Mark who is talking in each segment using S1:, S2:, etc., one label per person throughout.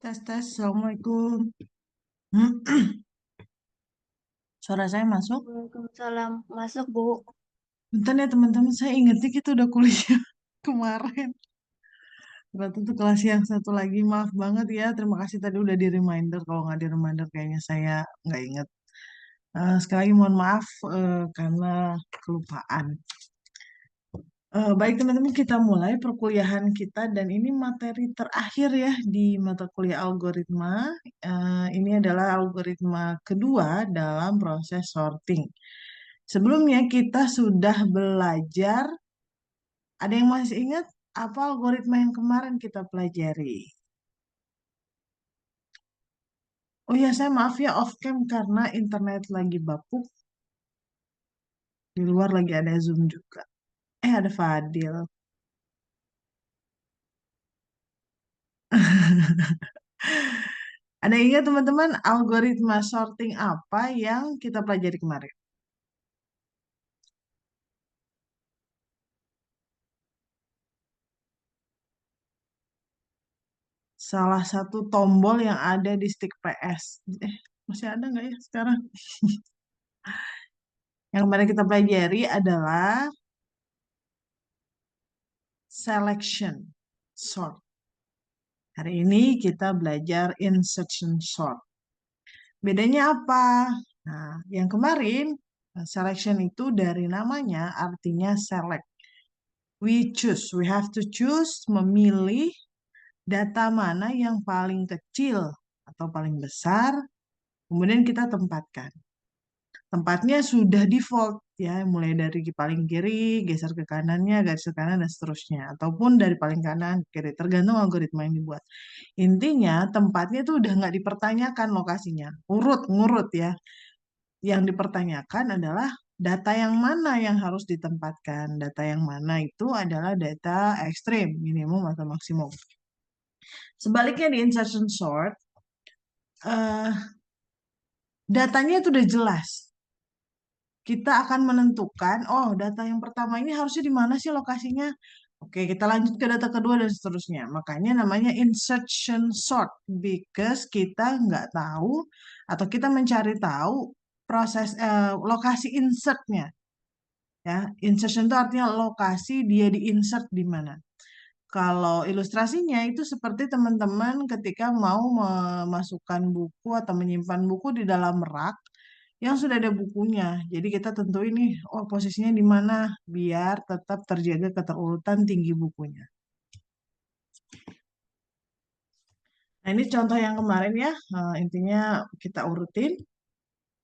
S1: Tes tes, assalamualaikum. Suara saya masuk.
S2: Waalaikumsalam. Masuk, Bu.
S1: Bentar ya teman-teman, saya ingetnya kita udah kuliah kemarin. Berarti itu kelas yang satu lagi. Maaf banget ya. Terima kasih tadi udah di reminder. Kalau nggak di reminder kayaknya saya nggak inget. Sekali lagi mohon maaf karena kelupaan. Baik teman-teman, kita mulai perkuliahan kita dan ini materi terakhir ya di mata kuliah algoritma. Ini adalah algoritma kedua dalam proses sorting. Sebelumnya kita sudah belajar, ada yang masih ingat apa algoritma yang kemarin kita pelajari? Oh ya, saya maaf ya off cam karena internet lagi bapuk, di luar lagi ada Zoom juga. Ada Fadil. Ada yang ingat teman-teman algoritma sorting apa yang kita pelajari kemarin? Salah satu tombol yang ada di stick PS. Masih ada nggak ya sekarang? Yang kemarin kita pelajari adalah selection sort. Hari ini kita belajar insertion sort. Bedanya apa? Nah, yang kemarin selection itu dari namanya artinya select. We choose, we have to choose, memilih data mana yang paling kecil atau paling besar, kemudian kita tempatkan. Tempatnya sudah default ya, mulai dari paling kiri, geser ke kanannya, garis ke kanan, dan seterusnya. Ataupun dari paling kanan ke kiri, tergantung algoritma yang dibuat. Intinya tempatnya itu udah nggak dipertanyakan lokasinya, urut, ngurut ya. Yang dipertanyakan adalah data yang mana yang harus ditempatkan. Data yang mana itu adalah data ekstrim, minimum atau maksimum. Sebaliknya di insertion sort, eh, datanya itu udah jelas. Kita akan menentukan, oh data yang pertama ini harusnya di mana sih lokasinya? Oke, kita lanjut ke data kedua dan seterusnya. Makanya namanya insertion sort, because kita nggak tahu atau kita mencari tahu proses lokasi insertnya. Ya, insertion itu artinya lokasi dia diinsert di mana. Kalau ilustrasinya itu seperti teman-teman ketika mau memasukkan buku atau menyimpan buku di dalam rak yang sudah ada bukunya. Jadi kita tentuin nih, oh posisinya di mana biar tetap terjaga keterurutan tinggi bukunya. Nah ini contoh yang kemarin ya, intinya kita urutin.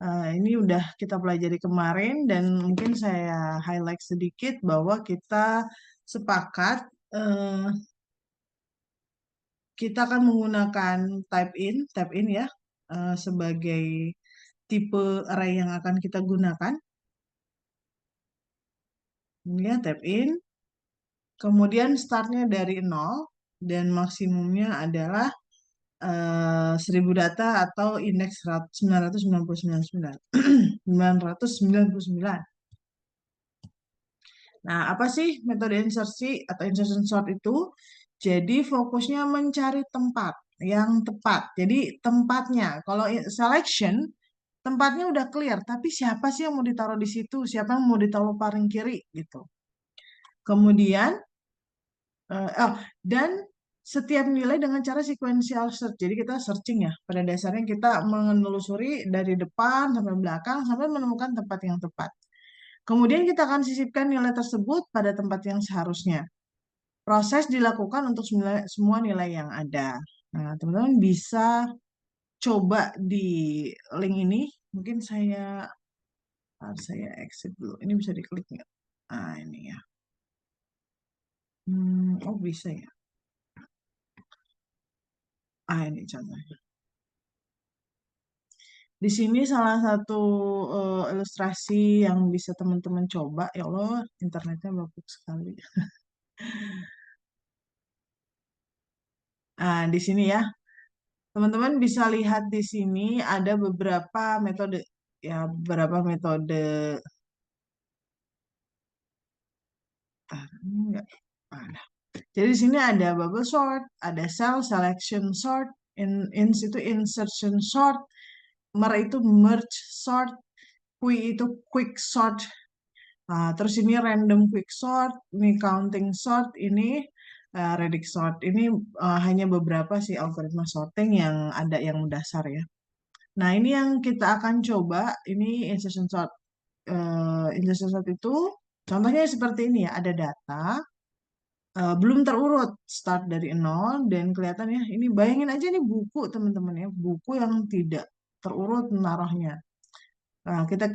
S1: Ini udah kita pelajari kemarin dan mungkin saya highlight sedikit bahwa kita sepakat eh, kita akan menggunakan type in ya sebagai tipe array yang akan kita gunakan. Ini ya type in. Kemudian startnya dari 0 dan maksimumnya adalah 1000 data atau indeks 999. 999. Nah, apa sih metode insersi atau insertion sort itu? Jadi fokusnya mencari tempat yang tepat. Jadi tempatnya, kalau selection, tempatnya udah clear, tapi siapa sih yang mau ditaruh di situ? Siapa yang mau ditaruh paling kiri gitu. Kemudian dan setiap nilai dengan cara sequential search. Jadi kita searching ya. Pada dasarnya kita menelusuri dari depan sampai belakang sampai menemukan tempat yang tepat. Kemudian kita akan sisipkan nilai tersebut pada tempat yang seharusnya. Proses dilakukan untuk semua nilai yang ada. Nah, teman-teman bisa coba di link ini. Mungkin saya exit dulu. Ini bisa diklik nggak? Nah, ini ya. Oh bisa ya. Ini contohnya. Di sini salah satu ilustrasi yang bisa teman-teman coba. Ya Allah, internetnya bagus sekali. Di sini ya, teman-teman bisa lihat di sini ada beberapa metode. Ya, beberapa metode. Enggak. Ada. Jadi di sini ada bubble sort, ada cell selection sort, Ins itu insertion sort, mer itu merge sort, qui itu quick sort. Nah, terus ini random quick sort, ini counting sort, ini radix sort. Ini hanya beberapa sih algoritma sorting yang ada yang dasar ya. Nah, ini yang kita akan coba, ini insertion sort. Insertion sort itu contohnya seperti ini ya, ada data belum terurut, start dari nol dan kelihatan ya, ini bayangin aja nih buku teman-teman ya, buku yang tidak terurut naruhnya. Nah, kita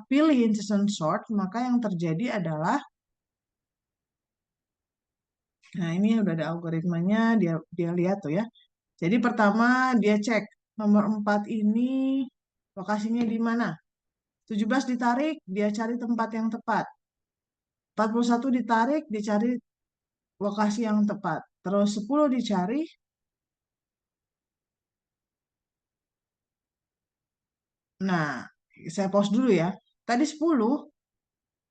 S1: pilih insertion sort, maka yang terjadi adalah, nah ini udah ada algoritmanya, dia lihat tuh ya. Jadi pertama dia cek nomor 4 ini lokasinya di mana. 17 ditarik, dia cari tempat yang tepat. 41 ditarik, dicari lokasi yang tepat. Terus 10 dicari. Nah, saya pause dulu ya. Tadi 10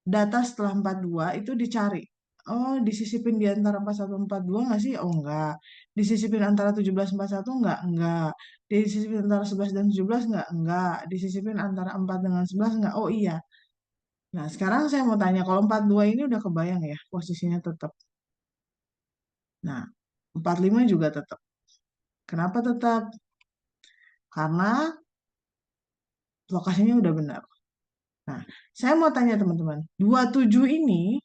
S1: data setelah 42 itu dicari. Oh, disisipin di antara 41 42 nggak sih? Oh, enggak. Disisipin antara 17 41 enggak? Enggak. Disisipin antara 11 dan 17 enggak? Enggak. Disisipin antara 4 dengan 11 enggak? Oh iya. Nah, sekarang saya mau tanya, kalau 42 ini udah kebayang ya, posisinya tetap. Nah, 45 juga tetap. Kenapa tetap? Karena lokasinya udah benar. Nah, saya mau tanya teman-teman, 27 ini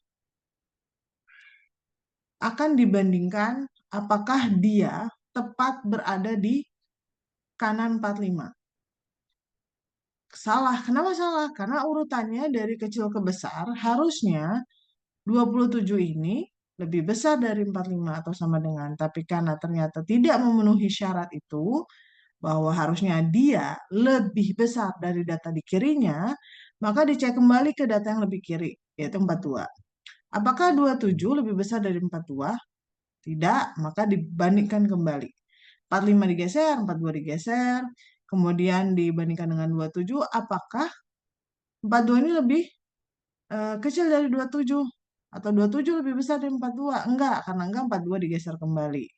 S1: akan dibandingkan apakah dia tepat berada di kanan 45. Salah. Kenapa salah? Karena urutannya dari kecil ke besar harusnya 27 ini lebih besar dari 45 atau sama dengan. Tapi karena ternyata tidak memenuhi syarat itu, bahwa harusnya dia lebih besar dari data di kirinya, maka dicek kembali ke data yang lebih kiri, yaitu 42. Apakah 27 lebih besar dari 42? Tidak, maka dibandingkan kembali. 45 digeser, 42 digeser, kemudian dibandingkan dengan 27, apakah 42 ini lebih kecil dari 27? Atau 27 lebih besar dari 42? Enggak, karena enggak 42 digeser kembali.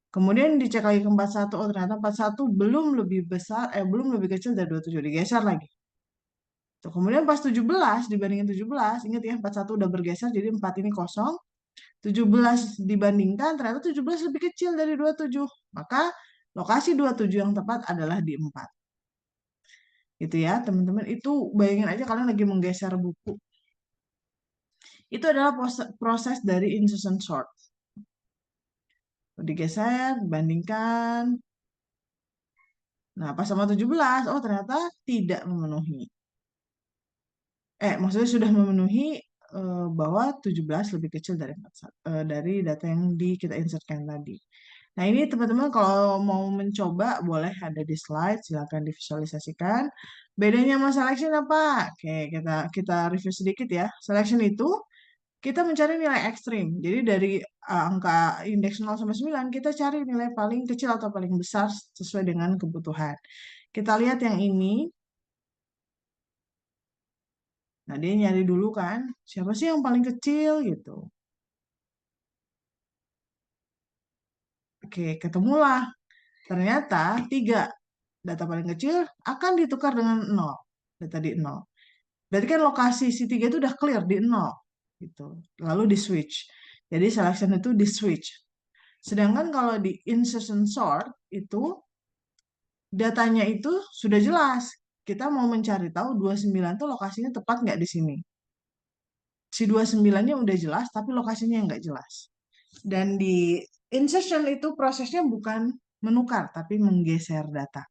S1: Kemudian dicek lagi ke 41, oh ternyata 41 belum lebih besar, belum lebih kecil dari 27, digeser lagi. Tuh, kemudian pas 17 dibandingin 17, ingat ya 41 udah bergeser, jadi 4 ini kosong. 17 dibandingkan, ternyata 17 lebih kecil dari 27. Maka lokasi 27 yang tepat adalah di 4. Gitu ya, teman-teman. Itu bayangin aja kalian lagi menggeser buku. Itu adalah proses dari insertion sort. Digeser, bandingkan. Nah, pas sama 17, oh ternyata tidak memenuhi. Maksudnya sudah memenuhi bahwa 17 lebih kecil dari 41, dari data yang kita insertkan tadi. Nah, ini teman-teman kalau mau mencoba boleh ada di slide, silakan divisualisasikan. Bedanya sama selection apa? Oke, kita review sedikit ya. Selection itu kita mencari nilai ekstrim. Jadi dari angka indeks 0 sampai 9 kita cari nilai paling kecil atau paling besar sesuai dengan kebutuhan. Kita lihat yang ini. Nah, dia nyari dulu kan, siapa sih yang paling kecil gitu. Oke, ketemulah. Ternyata 3 data paling kecil akan ditukar dengan 0. Data di 0. Berarti kan lokasi si 3 itu udah clear di 0. Gitu. Lalu di switch. Jadi selection itu di switch. Sedangkan kalau di insertion sort itu datanya itu sudah jelas. Kita mau mencari tahu 29 itu lokasinya tepat nggak di sini. Si 29-nya udah jelas, tapi lokasinya nggak jelas. Dan di insertion itu prosesnya bukan menukar, tapi menggeser data.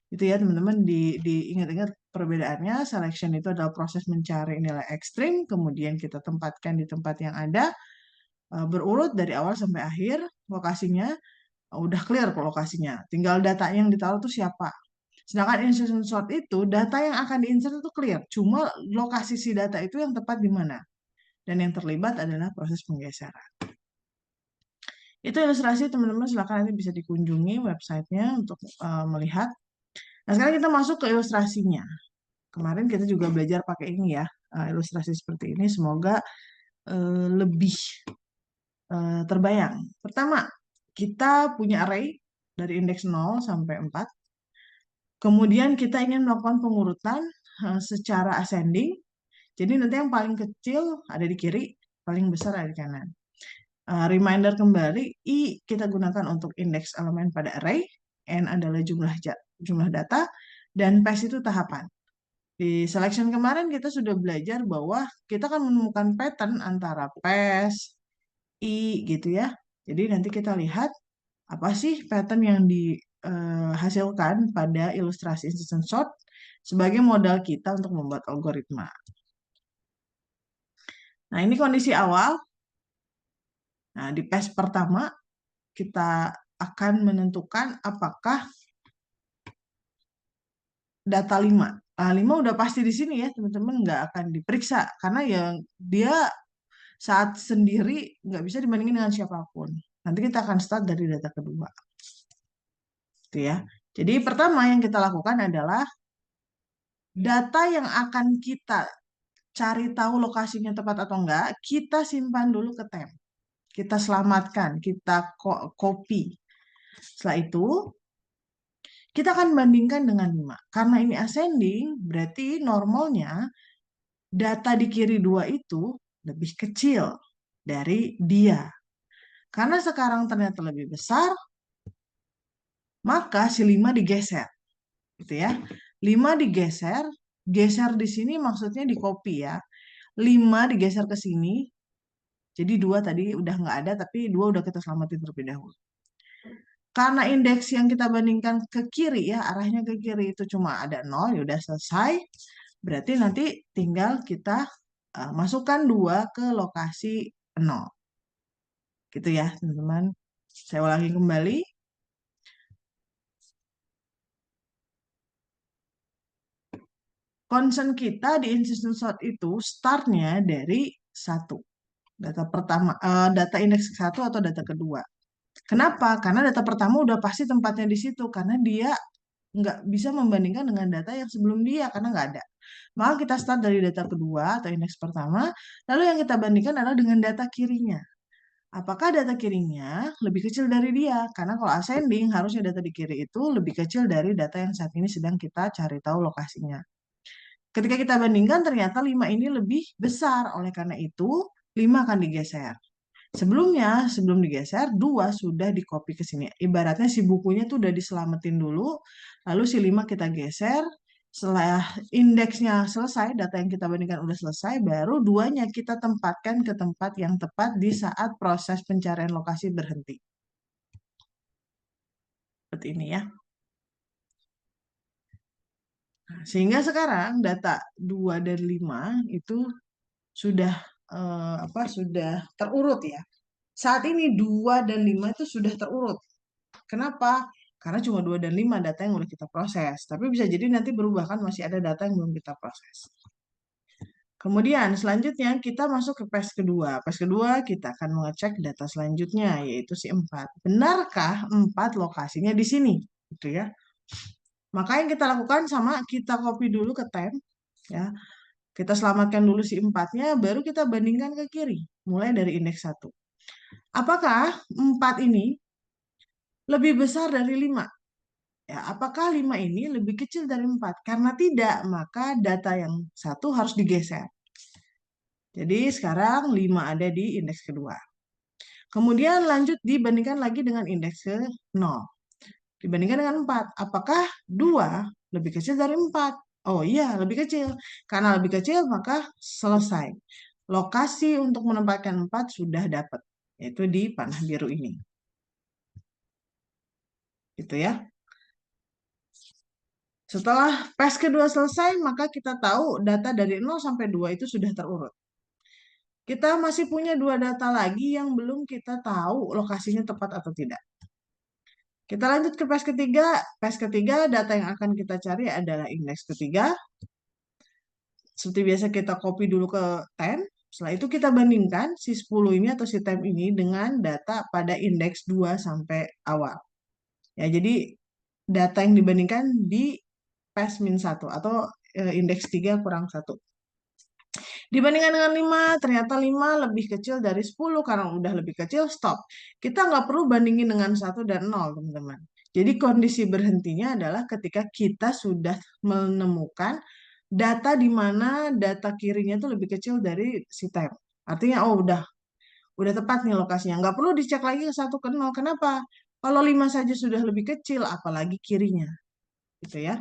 S1: Itu ya teman-teman, diingat-ingat perbedaannya. Selection itu adalah proses mencari nilai ekstrim, kemudian kita tempatkan di tempat yang ada, berurut dari awal sampai akhir, lokasinya udah clear ke lokasinya. Tinggal data yang ditaruh itu siapa. Sedangkan insertion sort itu, data yang akan diinsert itu clear. Cuma lokasi si data itu yang tepat di mana. Dan yang terlibat adalah proses penggeseran. Itu ilustrasi teman-teman, silakan nanti bisa dikunjungi websitenya untuk melihat. Nah, sekarang kita masuk ke ilustrasinya. Kemarin kita juga belajar pakai ini ya, ilustrasi seperti ini. Semoga lebih terbayang. Pertama, kita punya array. dari indeks 0 sampai 4. Kemudian kita ingin melakukan pengurutan secara ascending. Jadi nanti yang paling kecil ada di kiri, paling besar ada di kanan. Reminder kembali, I kita gunakan untuk indeks elemen pada array, N adalah jumlah data, dan PES itu tahapan. Di selection kemarin kita sudah belajar bahwa kita akan menemukan pattern antara PES, I gitu ya. Jadi nanti kita lihat apa sih pattern yang dihasilkan pada ilustrasi instruction sort sebagai modal kita untuk membuat algoritma. Nah, ini kondisi awal. Nah, di PES pertama kita akan menentukan apakah data 5. 5 udah pasti di sini ya, teman-teman nggak akan diperiksa karena yang dia saat sendiri nggak bisa dibandingin dengan siapapun. Nanti kita akan start dari data kedua. Gitu ya. Jadi pertama yang kita lakukan adalah data yang akan kita cari tahu lokasinya tepat atau enggak, kita simpan dulu ke temp. Kita selamatkan, kita copy. Setelah itu, kita akan bandingkan dengan 5. Karena ini ascending, berarti normalnya data di kiri 2 itu lebih kecil dari dia. Karena sekarang ternyata lebih besar, maka si 5 digeser. Gitu ya. 5 digeser, geser di sini maksudnya di copy ya. 5 digeser ke sini, jadi 2 tadi udah nggak ada, tapi 2 udah kita selamatin terlebih dahulu. Karena indeks yang kita bandingkan ke kiri ya, arahnya ke kiri itu cuma ada 0, ya udah selesai. Berarti nanti tinggal kita masukkan 2 ke lokasi 0. Gitu ya, teman-teman. Saya ulangi kembali. Concern kita di instruction sort itu startnya dari 1. Data pertama, data indeks 1 atau data kedua. Kenapa? Karena data pertama udah pasti tempatnya di situ, karena dia nggak bisa membandingkan dengan data yang sebelum dia, karena nggak ada. Maka kita start dari data kedua atau indeks pertama, lalu yang kita bandingkan adalah dengan data kirinya. Apakah data kirinya lebih kecil dari dia? Karena kalau ascending, harusnya data di kiri itu lebih kecil dari data yang saat ini sedang kita cari tahu lokasinya. Ketika kita bandingkan, ternyata 5 ini lebih besar. Oleh karena itu, 5 akan digeser. Sebelumnya, sebelum digeser, 2 sudah di-copy ke sini. Ibaratnya si bukunya tuh udah diselamatin dulu, lalu si 5 kita geser. Setelah indeksnya selesai, data yang kita bandingkan udah selesai, baru 2-nya kita tempatkan ke tempat yang tepat di saat proses pencarian lokasi berhenti. Seperti ini ya. Sehingga sekarang data 2 dan 5 itu sudah sudah terurut ya. Saat ini 2 dan 5 itu sudah terurut. Kenapa? Karena cuma 2 dan 5 data yang udah kita proses. Tapi bisa jadi nanti berubah kan masih ada data yang belum kita proses. Kemudian selanjutnya kita masuk ke PES kedua. PES kedua kita akan mengecek data selanjutnya yaitu si 4. Benarkah 4 lokasinya di sini? Gitu ya. Maka yang kita lakukan sama kita copy dulu ke temp ya. Kita selamatkan dulu si 4-nya baru kita bandingkan ke kiri mulai dari indeks 1. Apakah 4 ini lebih besar dari 5? Ya, apakah 5 ini lebih kecil dari 4? Karena tidak, maka data yang 1 harus digeser. Jadi sekarang 5 ada di indeks kedua. Kemudian lanjut dibandingkan lagi dengan indeks ke 0. Dibandingkan dengan 4. Apakah 2 lebih kecil dari 4? Oh iya, lebih kecil. Karena lebih kecil, maka selesai. Lokasi untuk menempatkan 4 sudah dapat, yaitu di panah biru ini. Gitu ya. Setelah PES kedua selesai, maka kita tahu data dari 0 sampai 2 itu sudah terurut. Kita masih punya 2 data lagi yang belum kita tahu lokasinya tepat atau tidak. Kita lanjut ke PES ketiga. PES ketiga, data yang akan kita cari adalah indeks ketiga. Seperti biasa kita copy dulu ke temp. Setelah itu kita bandingkan si 10 ini atau si temp ini dengan data pada indeks 2 sampai awal. Ya, jadi data yang dibandingkan di PES-1 atau indeks 3 kurang 1. Dibandingkan dengan 5, ternyata 5 lebih kecil dari 10. Karena udah lebih kecil, stop. Kita nggak perlu bandingin dengan 1 dan 0, teman-teman. Jadi kondisi berhentinya adalah ketika kita sudah menemukan data di mana data kirinya itu lebih kecil dari si temp. Artinya, oh udah tepat nih lokasinya. Nggak perlu dicek lagi ke 1 ke 0. Kenapa? Kalau 5 saja sudah lebih kecil, apalagi kirinya. Gitu ya.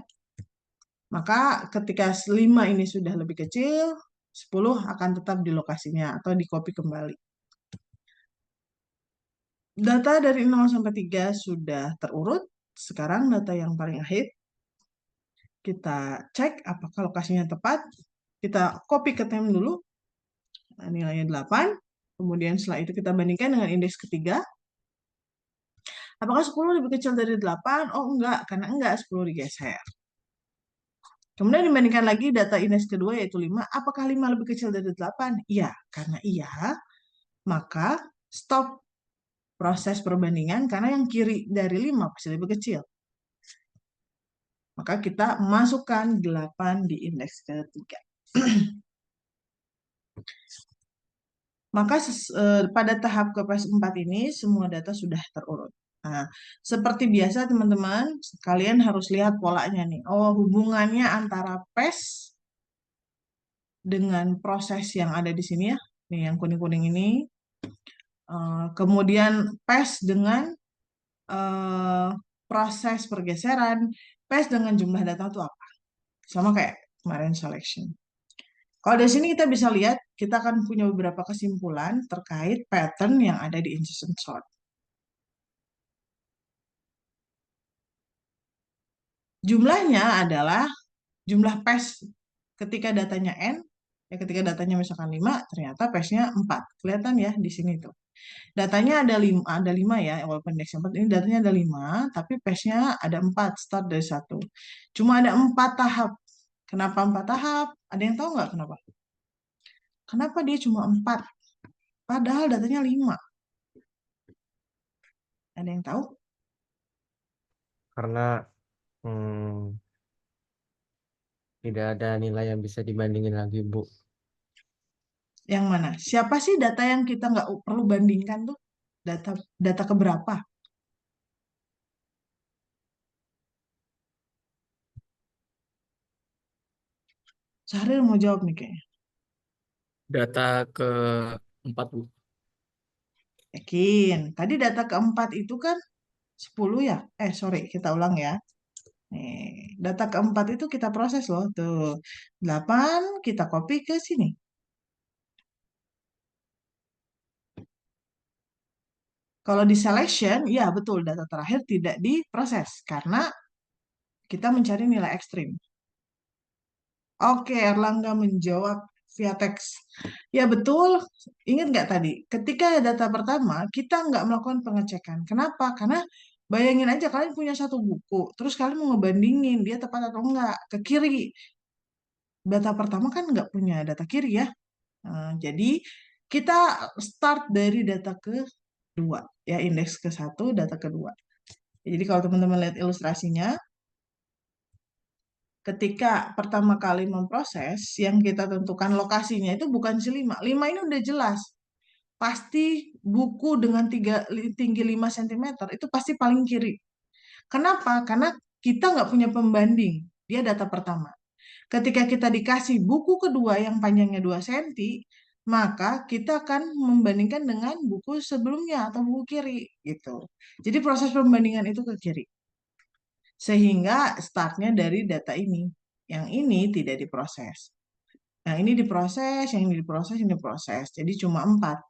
S1: Maka ketika 5 ini sudah lebih kecil, 10 akan tetap di lokasinya atau di copy kembali. Data dari 0 sampai 3 sudah terurut. Sekarang data yang paling akhir. Kita cek apakah lokasinya tepat. Kita copy ke temp dulu. Nah, nilainya 8. Kemudian setelah itu kita bandingkan dengan indeks ketiga. Apakah 10 lebih kecil dari 8? Oh enggak, karena enggak 10 digeser. Kemudian dibandingkan lagi data indeks kedua yaitu 5. Apakah 5 lebih kecil dari 8? Iya, karena iya, maka stop proses perbandingan karena yang kiri dari 5 pasti lebih kecil. Maka kita masukkan 8 di indeks ketiga. Maka pada tahap KPS 4 ini semua data sudah terurut. Nah, seperti biasa teman-teman, kalian harus lihat polanya nih. Oh, hubungannya antara PES dengan proses yang ada di sini ya. Nih yang kuning-kuning ini. Kemudian PES dengan proses pergeseran, PES dengan jumlah data itu apa? Sama kayak kemarin selection. Kalau dari sini kita bisa lihat, kita akan punya beberapa kesimpulan terkait pattern yang ada di insertion sort. Jumlahnya adalah jumlah PES ketika datanya N, ya ketika datanya misalkan 5, ternyata PES-nya 4. Kelihatan ya di sini tuh. Datanya ada 5 ya, walaupun indeks 4 ini datanya ada 5, tapi PES-nya ada 4, start dari 1. Cuma ada 4 tahap. Kenapa 4 tahap? Ada yang tahu nggak kenapa? Kenapa dia cuma 4? Padahal datanya 5. Ada yang tahu?
S3: Karena tidak ada nilai yang bisa dibandingin lagi, Bu.
S1: Yang mana? Siapa sih data yang kita nggak perlu bandingkan tuh? Data keberapa? Syahril mau jawab nih kayaknya.
S3: Data keempat, Bu.
S1: Yakin. Tadi data keempat itu kan 10 ya? Sorry, kita ulang ya. Nih, data keempat itu kita proses loh. Tuh, 8 kita copy ke sini. Kalau di selection, ya betul, data terakhir tidak diproses. Karena kita mencari nilai ekstrim. Oke, Erlangga menjawab via teks. Ya betul, ingat nggak tadi? Ketika data pertama, kita nggak melakukan pengecekan. Kenapa? Karena bayangin aja kalian punya satu buku, terus kalian mau ngebandingin dia tepat atau enggak ke kiri. Data pertama kan nggak punya data kiri ya. Nah, jadi kita start dari data kedua, ya indeks ke 1, data kedua. Jadi kalau teman-teman lihat ilustrasinya, ketika pertama kali memproses, yang kita tentukan lokasinya itu bukan si 5. 5 ini udah jelas. Pasti buku dengan tinggi 5 cm itu pasti paling kiri. Kenapa? Karena kita nggak punya pembanding. Dia data pertama. Ketika kita dikasih buku kedua yang panjangnya 2 cm, maka kita akan membandingkan dengan buku sebelumnya atau buku kiri gitu. Jadi proses pembandingan itu ke kiri. Sehingga startnya dari data ini. Yang ini tidak diproses. Yang ini diproses, yang ini diproses, yang diproses. Jadi cuma 4.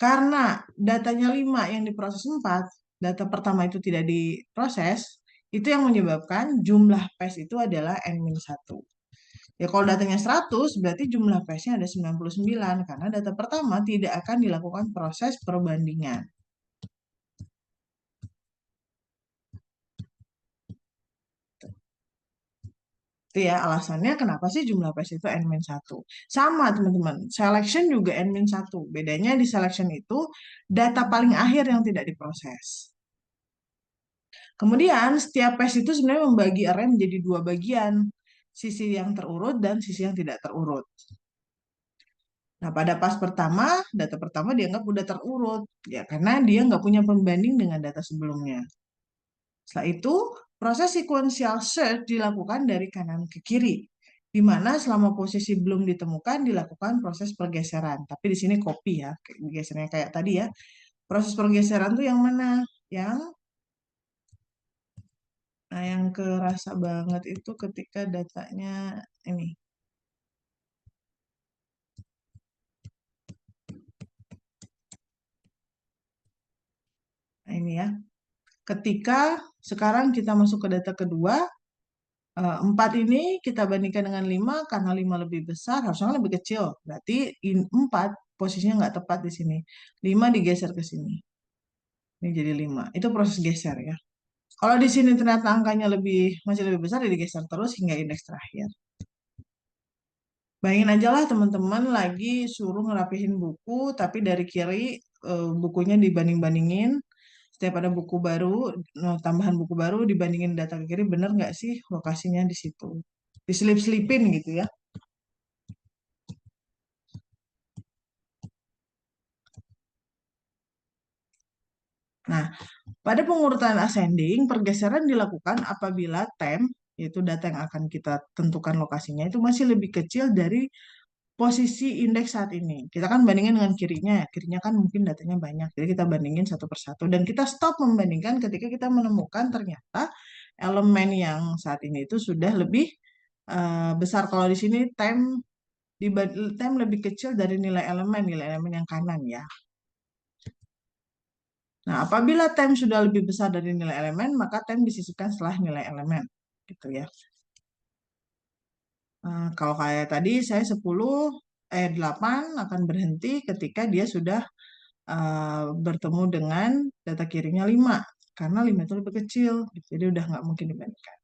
S1: Karena datanya 5 yang diproses 4, data pertama itu tidak diproses, itu yang menyebabkan jumlah PES itu adalah N-1. Ya kalau datanya 100, berarti jumlah PES-nya ada 99, karena data pertama tidak akan dilakukan proses perbandingan. Itu ya alasannya kenapa sih jumlah PES itu N-1. Sama teman-teman, selection juga N-1. Bedanya di selection itu data paling akhir yang tidak diproses. Kemudian setiap PES itu sebenarnya membagi array menjadi 2 bagian. Sisi yang terurut dan sisi yang tidak terurut. Nah, pada pas pertama, data pertama dianggap udah terurut. Ya, karena dia nggak punya pembanding dengan data sebelumnya. Setelah itu, proses sequential search dilakukan dari kanan ke kiri, di mana selama posisi belum ditemukan dilakukan proses pergeseran. Tapi di sini copy ya, gesernya kayak tadi ya. Proses pergeseran tuh yang mana? Yang kerasa banget itu ketika datanya ini. Nah, ini ya. Ketika sekarang kita masuk ke data kedua, 4 ini kita bandingkan dengan 5 karena 5 lebih besar, harusnya lebih kecil. Berarti 4 posisinya nggak tepat di sini. 5 digeser ke sini. Ini jadi 5. Itu proses geser ya. Kalau di sini ternyata angkanya masih lebih besar, ya digeser terus hingga indeks terakhir. Bayangin aja lah teman-teman lagi suruh ngerapihin buku, tapi dari kiri bukunya dibanding-bandingin. Setiap ada buku baru, tambahan buku baru dibandingin data ke kiri, bener nggak sih lokasinya di situ? Diselip-selipin gitu ya. Nah, pada pengurutan ascending, pergeseran dilakukan apabila tem, yaitu data yang akan kita tentukan lokasinya, itu masih lebih kecil dari posisi indeks saat ini. Kita kan bandingin dengan kirinya ya. Kirinya kan mungkin datanya banyak. Jadi kita bandingin satu persatu. Dan kita stop membandingkan ketika kita menemukan ternyata elemen yang saat ini itu sudah lebih besar. Kalau di sini tem lebih kecil dari nilai elemen yang kanan ya. Nah, apabila tem sudah lebih besar dari nilai elemen, maka tem disisipkan setelah nilai elemen. Gitu ya. Kalau kayak tadi saya 8 akan berhenti ketika dia sudah bertemu dengan data kirinya 5. Karena 5 itu lebih kecil. Gitu. Jadi udah nggak mungkin dibandingkan.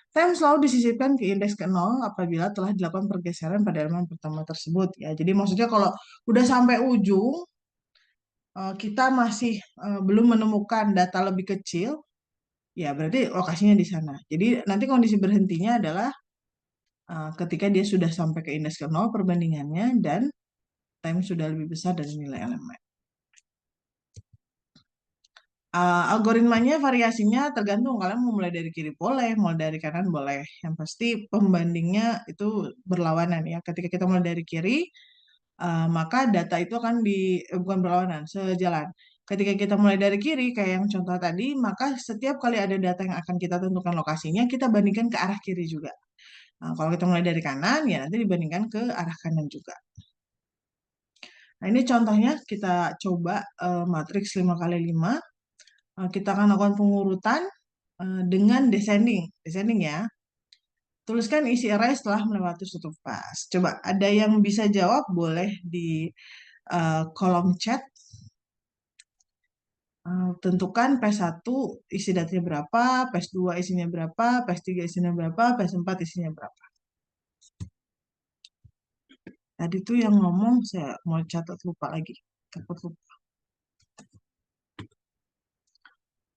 S1: Tem selalu disisipkan ke indeks ke 0 apabila telah dilakukan pergeseran pada elemen pertama tersebut. Ya, jadi maksudnya kalau udah sampai ujung, kita masih belum menemukan data lebih kecil, ya berarti lokasinya di sana. Jadi nanti kondisi berhentinya adalah ketika dia sudah sampai ke indeks ke 0 perbandingannya dan time sudah lebih besar dari nilai elemen. Algoritmanya variasinya tergantung, kalian mau mulai dari kiri boleh, mau dari kanan boleh. Yang pasti pembandingnya itu berlawanan ya. Ketika kita mulai dari kiri, maka data itu akan bukan berlawanan, sejalan. Ketika kita mulai dari kiri, kayak yang contoh tadi, maka setiap kali ada data yang akan kita tentukan lokasinya, kita bandingkan ke arah kiri juga. Nah, kalau kita mulai dari kanan, ya nanti dibandingkan ke arah kanan juga. Nah, ini contohnya kita coba matriks 5x5. Kita akan lakukan pengurutan dengan descending. Descending ya. Tuliskan isi array setelah melewati suatu fase. Coba ada yang bisa jawab boleh di kolom chat. Tentukan PS1 isi datanya berapa, PS2 isinya berapa, PS3 isinya berapa, PS4 isinya berapa. Tadi tuh yang ngomong saya mau catat lupa lagi. Takut lupa.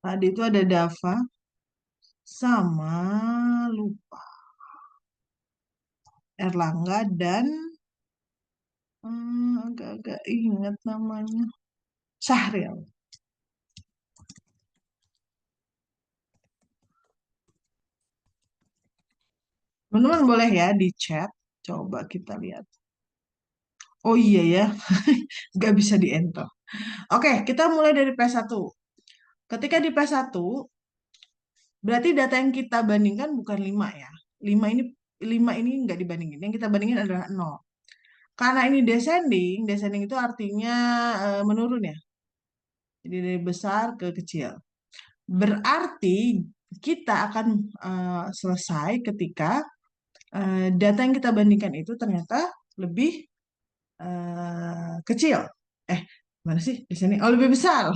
S1: Tadi itu ada Dava sama lupa. Erlangga dan agak-agak ingat namanya. Syahril. Teman-teman boleh ya di chat. Coba kita lihat. Oh iya ya, nggak bisa di enter. Oke, kita mulai dari PS1. Ketika di PS1, berarti data yang kita bandingkan bukan 5 ya. 5 ini nggak dibandingin. Yang kita bandingin adalah 0. Karena ini descending itu artinya menurun ya. Jadi dari besar ke kecil. Berarti kita akan selesai ketika data yang kita bandingkan itu ternyata lebih kecil. Mana sih di sini? Oh, lebih besar.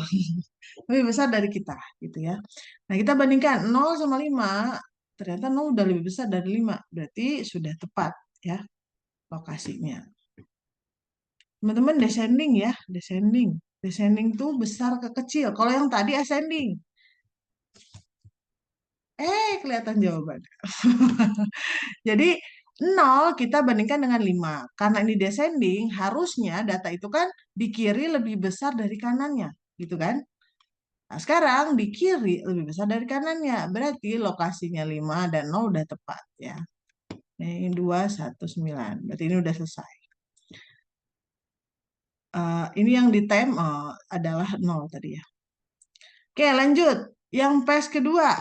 S1: Lebih besar dari kita, gitu ya. Nah, kita bandingkan 0 sama 5. Ternyata 0 udah lebih besar dari 5. Berarti sudah tepat ya lokasinya. Teman-teman descending ya, descending. Descending tuh besar ke kecil. Kalau yang tadi ascending. Kelihatan jawabannya. Jadi 0 kita bandingkan dengan 5. Karena ini descending, harusnya data itu kan di kiri lebih besar dari kanannya. Gitu kan? Nah, sekarang di kiri lebih besar dari kanannya. Berarti lokasinya 5 dan 0 udah tepat ya. Ini 2, 1, 9. Berarti ini udah selesai. Ini yang di time adalah 0 tadi ya. Oke, lanjut. Yang PES kedua.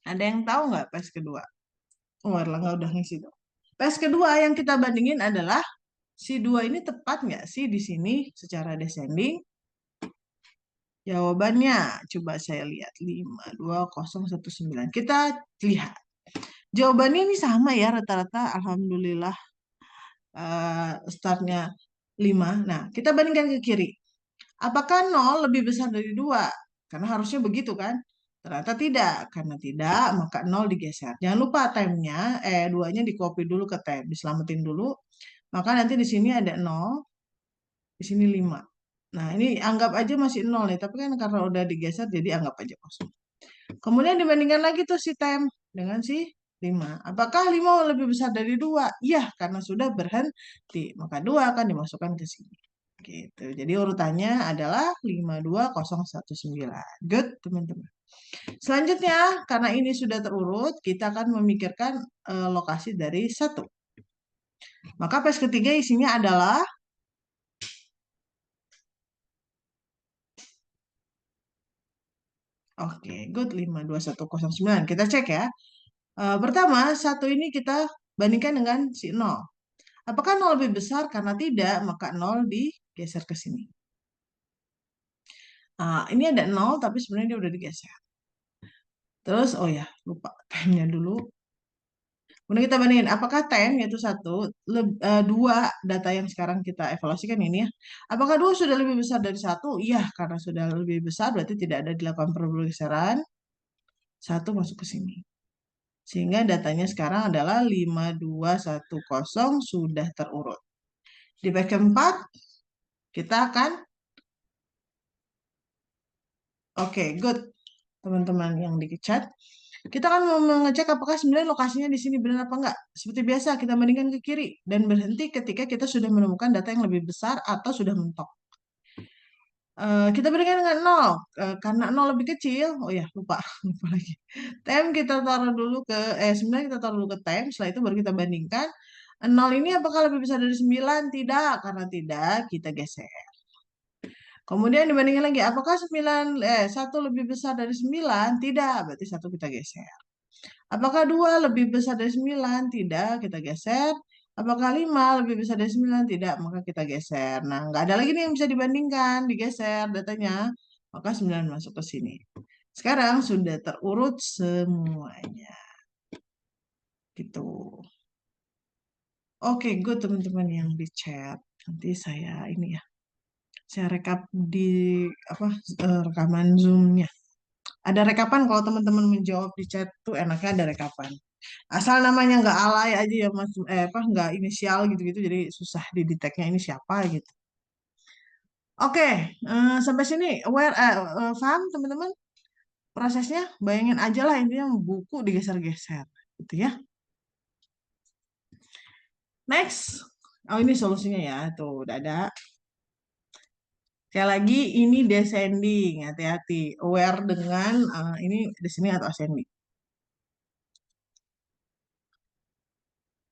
S1: Ada yang tahu nggak PES kedua? Oh, Erlangga udah ngisi tuh. PES kedua yang kita bandingin adalah si 2 ini tepat nggak sih di sini secara descending? Jawabannya, coba saya lihat. 5, 2, 0, 1, 9. Kita lihat. Jawabannya ini sama ya rata-rata. Alhamdulillah startnya 5. Nah, kita bandingkan ke kiri. Apakah 0 lebih besar dari 2? Karena harusnya begitu kan? Ternyata tidak. Karena tidak, maka 0 digeser. Jangan lupa time-nya, 2-nya di copy dulu ke time. Diselamatin dulu. Maka nanti di sini ada 0, di sini 5. Nah, ini anggap aja masih 0 nih. Tapi kan karena udah digeser, jadi anggap aja kosong. Kemudian dibandingkan lagi tuh si time dengan si 5. Apakah 5 lebih besar dari 2? Iya, karena sudah berhenti. Maka 2 akan dimasukkan ke sini. Gitu. Jadi urutannya adalah 52019. Good, teman-teman. Selanjutnya, karena ini sudah terurut, kita akan memikirkan lokasi dari 1. Maka PES ketiga isinya adalah oke, good 52109. Kita cek ya. Pertama, 1 ini kita bandingkan dengan si 0. Apakah 0 lebih besar? Karena tidak, maka 0 digeser ke sini. Ini ada 0, tapi sebenarnya dia udah digeser. Terus, oh ya, lupa time-nya dulu. Kemudian kita bandingin, apakah time yaitu 1, 2 data yang sekarang kita evaluasikan ini ya. Apakah 2 sudah lebih besar dari 1? Iya, karena sudah lebih besar berarti tidak ada dilakukan pergeseran. 1 masuk ke sini. Sehingga datanya sekarang adalah 5210 sudah terurut. Di batch keempat, kita akan oke, good. Teman-teman yang di chat. Kita akan mau mengecek apakah sebenarnya lokasinya di sini benar apa enggak. Seperti biasa, kita bandingkan ke kiri dan berhenti ketika kita sudah menemukan data yang lebih besar atau sudah mentok. Kita bandingkan dengan 0. Karena 0 lebih kecil, oh ya, lupa lagi. Time kita taruh dulu ke, sebenarnya kita taruh dulu ke time, setelah itu baru kita bandingkan. 0 ini apakah lebih besar dari 9? Tidak, karena tidak, kita geser. Kemudian dibandingkan lagi, apakah 1 lebih besar dari 9? Tidak, berarti 1 kita geser. Apakah 2 lebih besar dari 9? Tidak, kita geser. Apakah 5 lebih besar dari 9? Tidak, maka kita geser. Nah, nggak ada lagi nih yang bisa dibandingkan, digeser datanya. Maka 9 masuk ke sini. Sekarang sudah terurut semuanya. Gitu. Oke, good teman-teman yang di chat. Nanti saya ini ya. Saya rekap di rekaman Zoom-nya. Ada rekapan kalau teman-teman menjawab di chat tuh enaknya ada rekapan. Asal namanya nggak alay aja ya mas, nggak inisial gitu-gitu, jadi susah dideteknya ini siapa gitu. Oke, sampai sini paham teman-teman prosesnya? Bayangin aja lah intinya buku digeser-geser gitu ya. Next, oh ini solusinya ya, tuh udah ada. Sekali lagi ini descending, hati-hati, aware dengan ini descending atau ascending.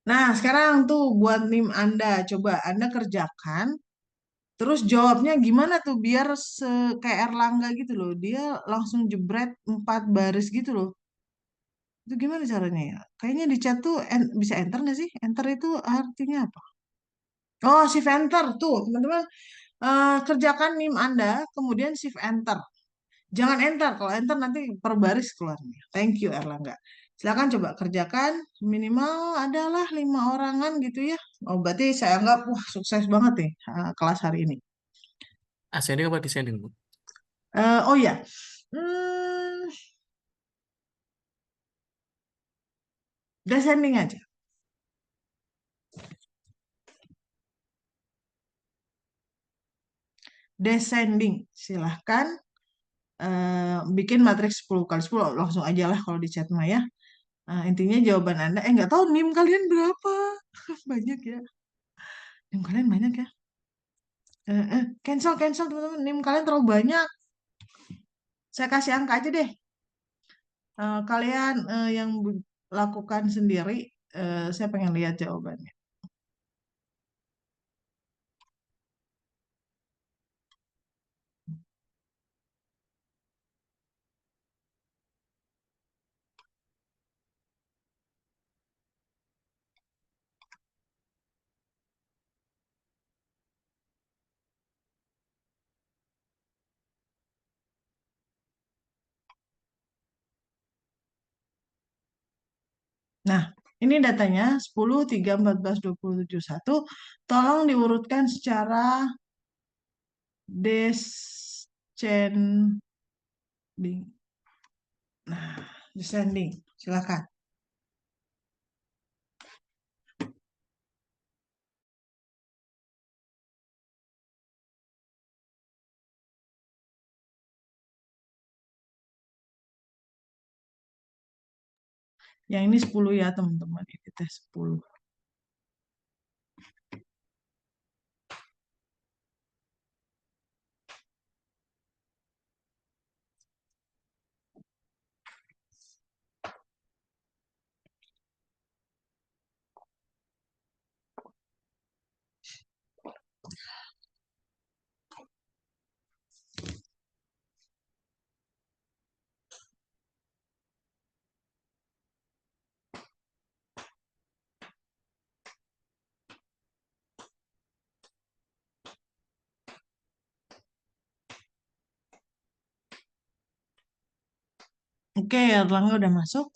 S1: Nah, sekarang tuh buat NIM Anda, coba Anda kerjakan, terus jawabnya gimana tuh biar kayak Erlangga gitu loh, dia langsung jebret 4 baris gitu loh. Itu gimana caranya ya? Kayaknya di chat tuh bisa enter nggak sih? Enter itu artinya apa? Oh, shift enter tuh, teman-teman. Kerjakan NIM Anda, kemudian shift enter. Jangan enter, kalau enter nanti per baris keluarnya. Thank you Erlangga. Silakan coba kerjakan, minimal adalah 5 orangan gitu ya. Oh, berarti saya anggap, wah sukses banget nih kelas hari ini.
S4: Ascending apa descending, Bu?
S1: Oh ya, hmm, descending aja. Descending, silahkan bikin matriks 10 kali 10 langsung aja lah kalau di chat mah ya. Intinya jawaban Anda, nggak tahu NIM kalian berapa? Banyak ya. NIM kalian banyak ya. Cancel teman-teman, NIM kalian terlalu banyak. Saya kasih angka aja deh. Kalian yang lakukan sendiri, saya pengen lihat jawabannya. Nah, ini datanya 10, 3, 14, 20, 7, 1. Tolong diurutkan secara descending. Nah, descending. Silakan. Yang ini 10 ya, teman-teman. Ini tes 10. Oke, Erlangga udah masuk.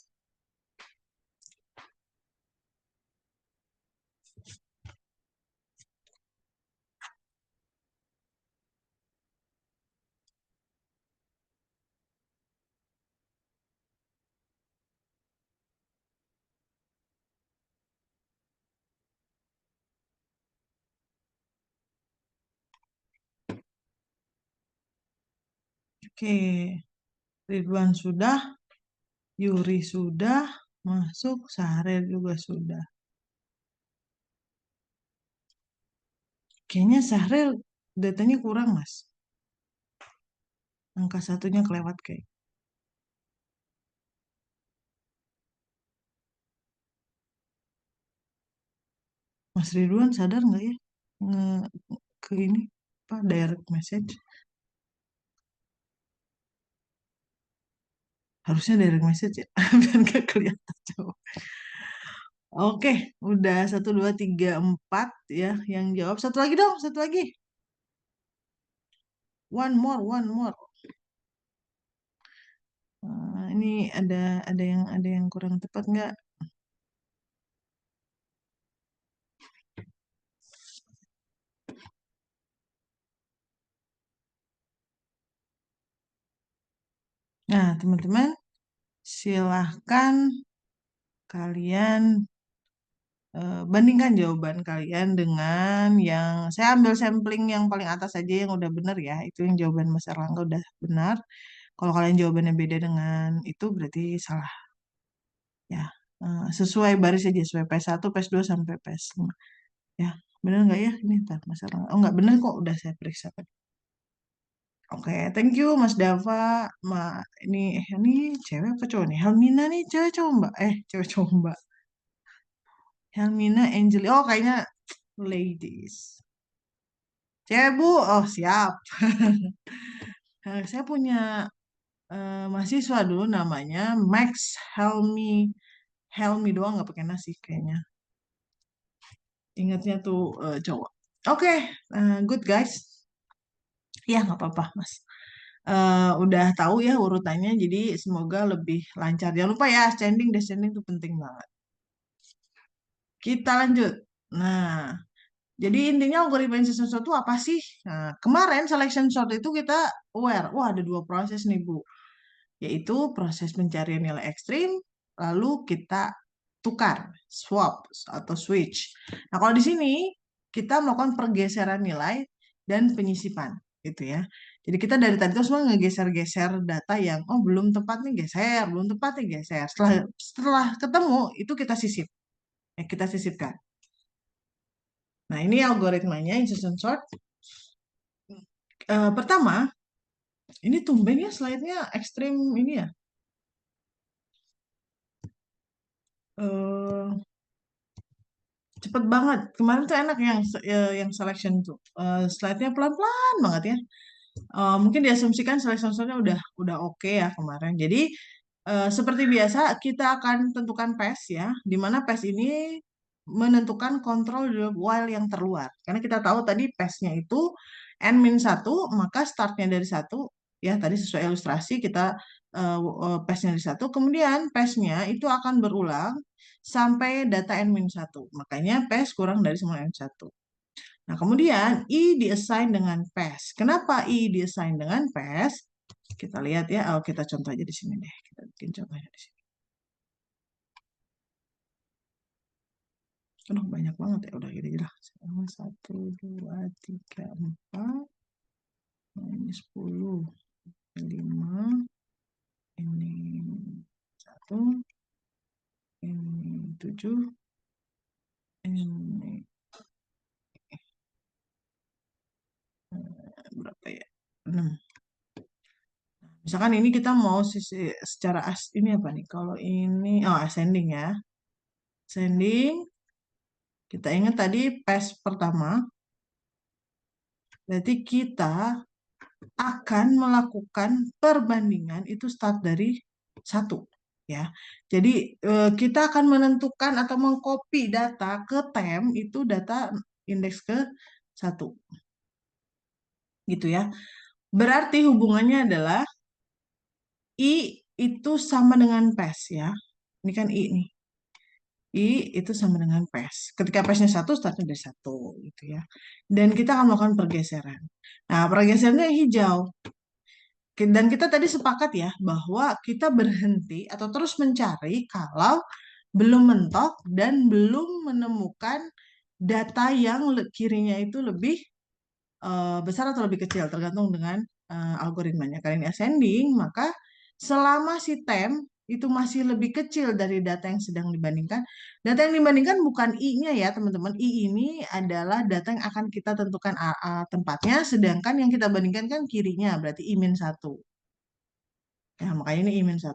S1: Oke, Ridwan sudah, Yuri sudah, masuk, Sahril juga sudah. Kayaknya Sahril datanya kurang, Mas. Angka satunya kelewat kayak. Mas Ridwan sadar nggak ya? Ke ini, apa, direct message. Harusnya direct message ya, biar nggak kelihatan jauh. Oke, udah 1, 2, 3, 4 ya yang jawab. Satu lagi dong, satu lagi. One more, one more. Ini ada yang kurang tepat nggak? Nah, teman-teman, silahkan kalian bandingkan jawaban kalian dengan yang saya ambil sampling yang paling atas aja yang udah benar ya. Itu yang jawaban Mas Erlangga udah benar. Kalau kalian jawabannya beda dengan itu berarti salah. Ya, sesuai baris aja, sesuai PS1, PS2 sampai PS5. Ya, benar nggak ya? Ini ntar Mas Erlangga. Oh, nggak benar kok, udah saya periksa tadi. Oke, thank you Mas Dava. Ini cewek apa cowok nih? Helmina nih cewek cowok Mbak? Cewek cowok Mbak. Helmina Angeli. Oh, kayaknya ladies. Cewek Bu. Oh, siap. Saya punya mahasiswa dulu namanya Max Helmi. Helmi doang nggak pakai nasi kayaknya. Ingatnya tuh cowok. Oke, good guys. Ya nggak apa-apa Mas. Udah tahu ya urutannya, jadi semoga lebih lancar. Jangan lupa ya, standing descending itu penting banget. Kita lanjut. Nah, jadi intinya algoritma insertion sort itu apa sih? Nah, kemarin selection sort itu kita aware, wah ada dua proses nih Bu, yaitu proses pencarian nilai ekstrim, lalu kita tukar, swap atau switch. Nah, kalau di sini kita melakukan pergeseran nilai dan penyisipan, gitu ya. Jadi kita dari tadi tuh semua ngegeser-geser data yang belum tepat nih geser, belum tepat nih geser. Setelah ketemu itu kita sisip, kita sisipkan. Nah, ini algoritmanya insertion sort. Pertama, Ini tumben ya slide-nya ekstrim ini ya. Eh, cepet banget. Kemarin tuh enak yang selection tuh. Slide-nya pelan-pelan banget ya. Mungkin diasumsikan selection slide-nya udah oke ya kemarin. Jadi seperti biasa kita akan tentukan PES ya, di mana PES ini menentukan kontrol while yang terluar. Karena kita tahu tadi PES-nya itu n-1, maka startnya dari 1, ya tadi sesuai ilustrasi kita PES-nya dari 1, kemudian PES-nya itu akan berulang sampai data n-1. Makanya PES kurang dari semua n-1. Nah, kemudian I diassign dengan PES. Kenapa I diassign dengan PES? Kita lihat ya, kita contoh aja di sini deh. Kita bikin contohnya di sini. Aduh, banyak banget ya. Udah gini lah. 1, 2, 3, 4. Ini 10. 5. Ini 1. Ini 7. Ini berapa ya? 6. Misalkan ini kita mau secara ini apa nih? Kalau ini, ascending ya. Ascending. Kita ingat tadi PES pertama. Berarti kita akan melakukan perbandingan itu start dari 1. Ya. Jadi kita akan menentukan atau mengcopy data ke tem itu data indeks ke 1. Gitu ya. Berarti hubungannya adalah I itu sama dengan PES ya. Ini kan I nih. I itu sama dengan PES. Ketika PES-nya 1, startnya dari 1 gitu ya. Dan kita akan melakukan pergeseran. Nah, pergeserannya yang hijau. Dan kita tadi sepakat ya bahwa kita berhenti atau terus mencari kalau belum mentok dan belum menemukan data yang kirinya itu lebih besar atau lebih kecil tergantung dengan algoritmanya. Kalau ini ascending, maka selama si tem itu masih lebih kecil dari data yang sedang dibandingkan. Data yang dibandingkan bukan I-nya ya teman-teman. I ini adalah data yang akan kita tentukan tempatnya, sedangkan yang kita bandingkan kan kirinya, berarti I-1. Ya, makanya ini I-1.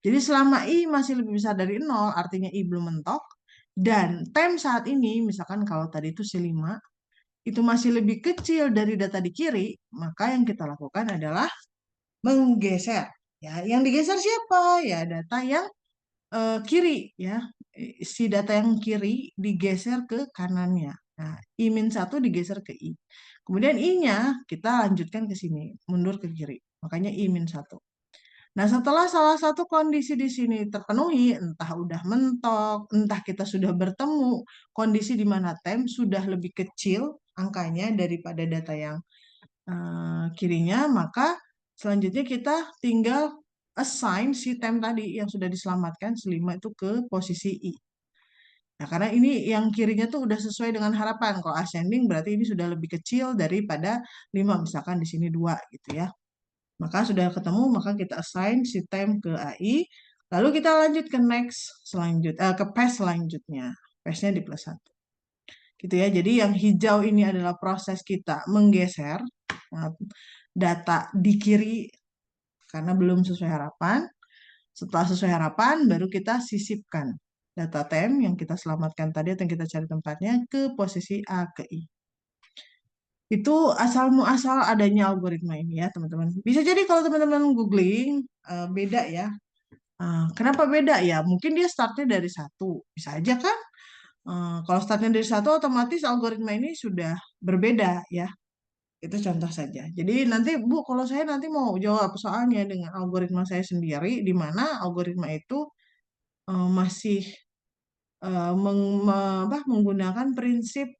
S1: Jadi selama I masih lebih besar dari 0, artinya I belum mentok, dan tem saat ini, misalkan kalau tadi itu C5, itu masih lebih kecil dari data di kiri, maka yang kita lakukan adalah menggeser. Ya, yang digeser siapa? Ya, data yang kiri ya. Si data yang kiri digeser ke kanannya. Nah, I-1 digeser ke I. Kemudian I-nya kita lanjutkan ke sini, mundur ke kiri. Makanya I-1. Nah, setelah salah satu kondisi di sini terpenuhi, entah udah mentok, entah kita sudah bertemu kondisi di mana tem sudah lebih kecil angkanya daripada data yang kirinya, maka selanjutnya kita tinggal assign si tem tadi yang sudah diselamatkan, C5 itu ke posisi I. Nah, karena ini yang kirinya tuh udah sesuai dengan harapan. Kalau ascending berarti ini sudah lebih kecil daripada 5, misalkan di sini 2 gitu ya. Maka sudah ketemu, maka kita assign si tem ke AI. Lalu kita lanjut ke next ke PES selanjutnya. PES-nya di +1. Gitu ya. Jadi yang hijau ini adalah proses kita menggeser data di kiri karena belum sesuai harapan. Setelah sesuai harapan, baru kita sisipkan data tem yang kita selamatkan tadi atau yang kita cari tempatnya ke posisi A ke I. Itu asal muasal adanya algoritma ini ya teman-teman. Bisa jadi kalau teman-teman googling beda ya. Kenapa beda ya? Mungkin dia startnya dari 1. Bisa aja kan? Kalau startnya dari 1 otomatis algoritma ini sudah berbeda ya. Itu contoh saja. Jadi nanti Bu, kalau saya nanti mau jawab soalnya dengan algoritma saya sendiri, di mana algoritma itu masih menggunakan prinsip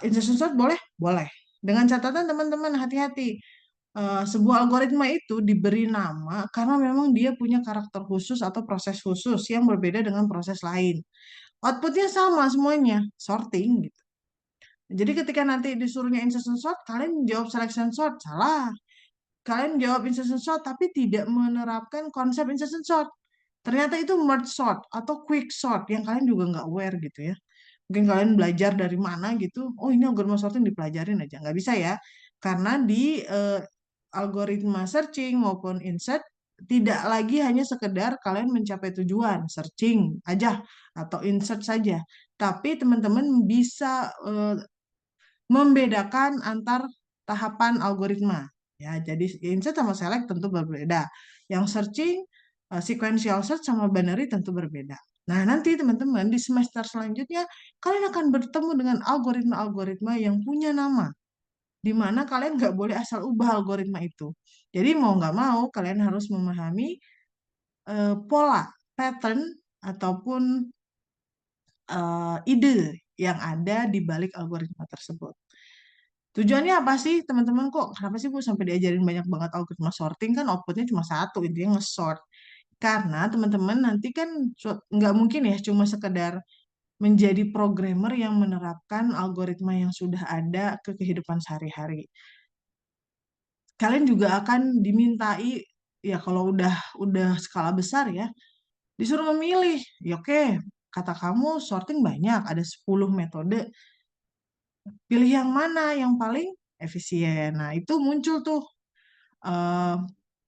S1: insertion sort boleh? Boleh. Dengan catatan teman-teman hati-hati. Sebuah algoritma itu diberi nama karena memang dia punya karakter khusus atau proses khusus yang berbeda dengan proses lain. Outputnya sama semuanya, sorting gitu. Jadi ketika nanti disuruhnya insertion sort, kalian jawab selection sort, salah. Kalian jawab insertion sort tapi tidak menerapkan konsep insertion sort. Ternyata itu merge sort atau quick sort yang kalian juga nggak aware gitu ya. Mungkin kalian belajar dari mana gitu, oh ini algoritma sorting dipelajarin aja. Nggak bisa ya. Karena di algoritma searching maupun insert tidak lagi hanya sekedar kalian mencapai tujuan, searching aja atau insert saja. Tapi teman-teman bisa membedakan antar tahapan algoritma. Ya, jadi insert sama select tentu berbeda. Yang searching, sequential search sama binary tentu berbeda. Nah, nanti teman-teman di semester selanjutnya kalian akan bertemu dengan algoritma-algoritma yang punya nama, di mana kalian nggak boleh asal ubah algoritma itu. Jadi mau nggak mau kalian harus memahami pola, pattern, ataupun ide yang ada di balik algoritma tersebut. Tujuannya apa sih teman-teman, kok kenapa sih Bu sampai diajarin banyak banget algoritma sorting? Kan outputnya cuma satu, intinya nge-sort. Karena teman-teman nanti kan nggak mungkin ya cuma sekedar menjadi programmer yang menerapkan algoritma yang sudah ada ke kehidupan sehari-hari. Kalian juga akan dimintai, ya kalau udah skala besar ya, disuruh memilih. Ya oke, kata kamu sorting banyak, ada 10 metode. Pilih yang mana yang paling efisien. Nah, itu muncul tuh eh,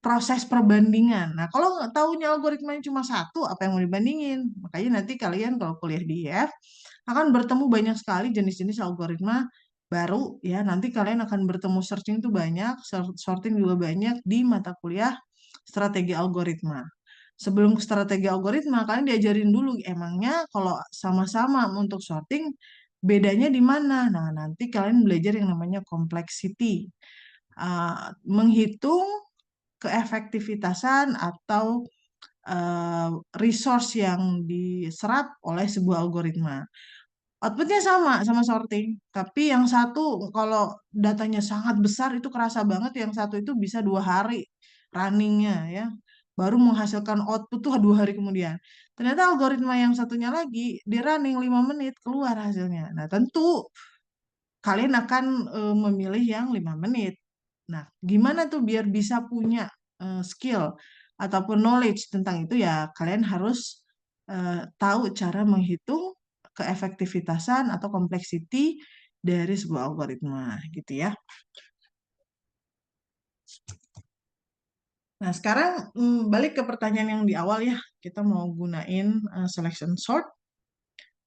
S1: proses perbandingan. Nah, kalau nggak tahunya algoritmanya cuma satu, apa yang mau dibandingin? Makanya nanti kalian kalau kuliah di IF akan bertemu banyak sekali jenis-jenis algoritma baru ya. Nanti kalian akan bertemu searching tuh banyak, sorting juga banyak di mata kuliah strategi algoritma. Sebelum strategi algoritma, kalian diajarin dulu emangnya kalau sama-sama untuk sorting bedanya di mana. Nah, nanti kalian belajar yang namanya complexity. Menghitung keefektivitasan atau resource yang diserap oleh sebuah algoritma. Outputnya sama sorting, tapi yang satu kalau datanya sangat besar itu kerasa banget, yang satu itu bisa 2 hari runningnya ya, baru menghasilkan output tuh 2 hari kemudian. Ternyata algoritma yang satunya lagi di running 5 menit keluar hasilnya. Nah tentu kalian akan memilih yang 5 menit. Nah, gimana tuh biar bisa punya skill ataupun knowledge tentang itu ya kalian harus tahu cara menghitung keefektivitasan atau kompleksiti dari sebuah algoritma gitu ya. Nah, sekarang balik ke pertanyaan yang di awal ya. Kita mau gunain selection sort.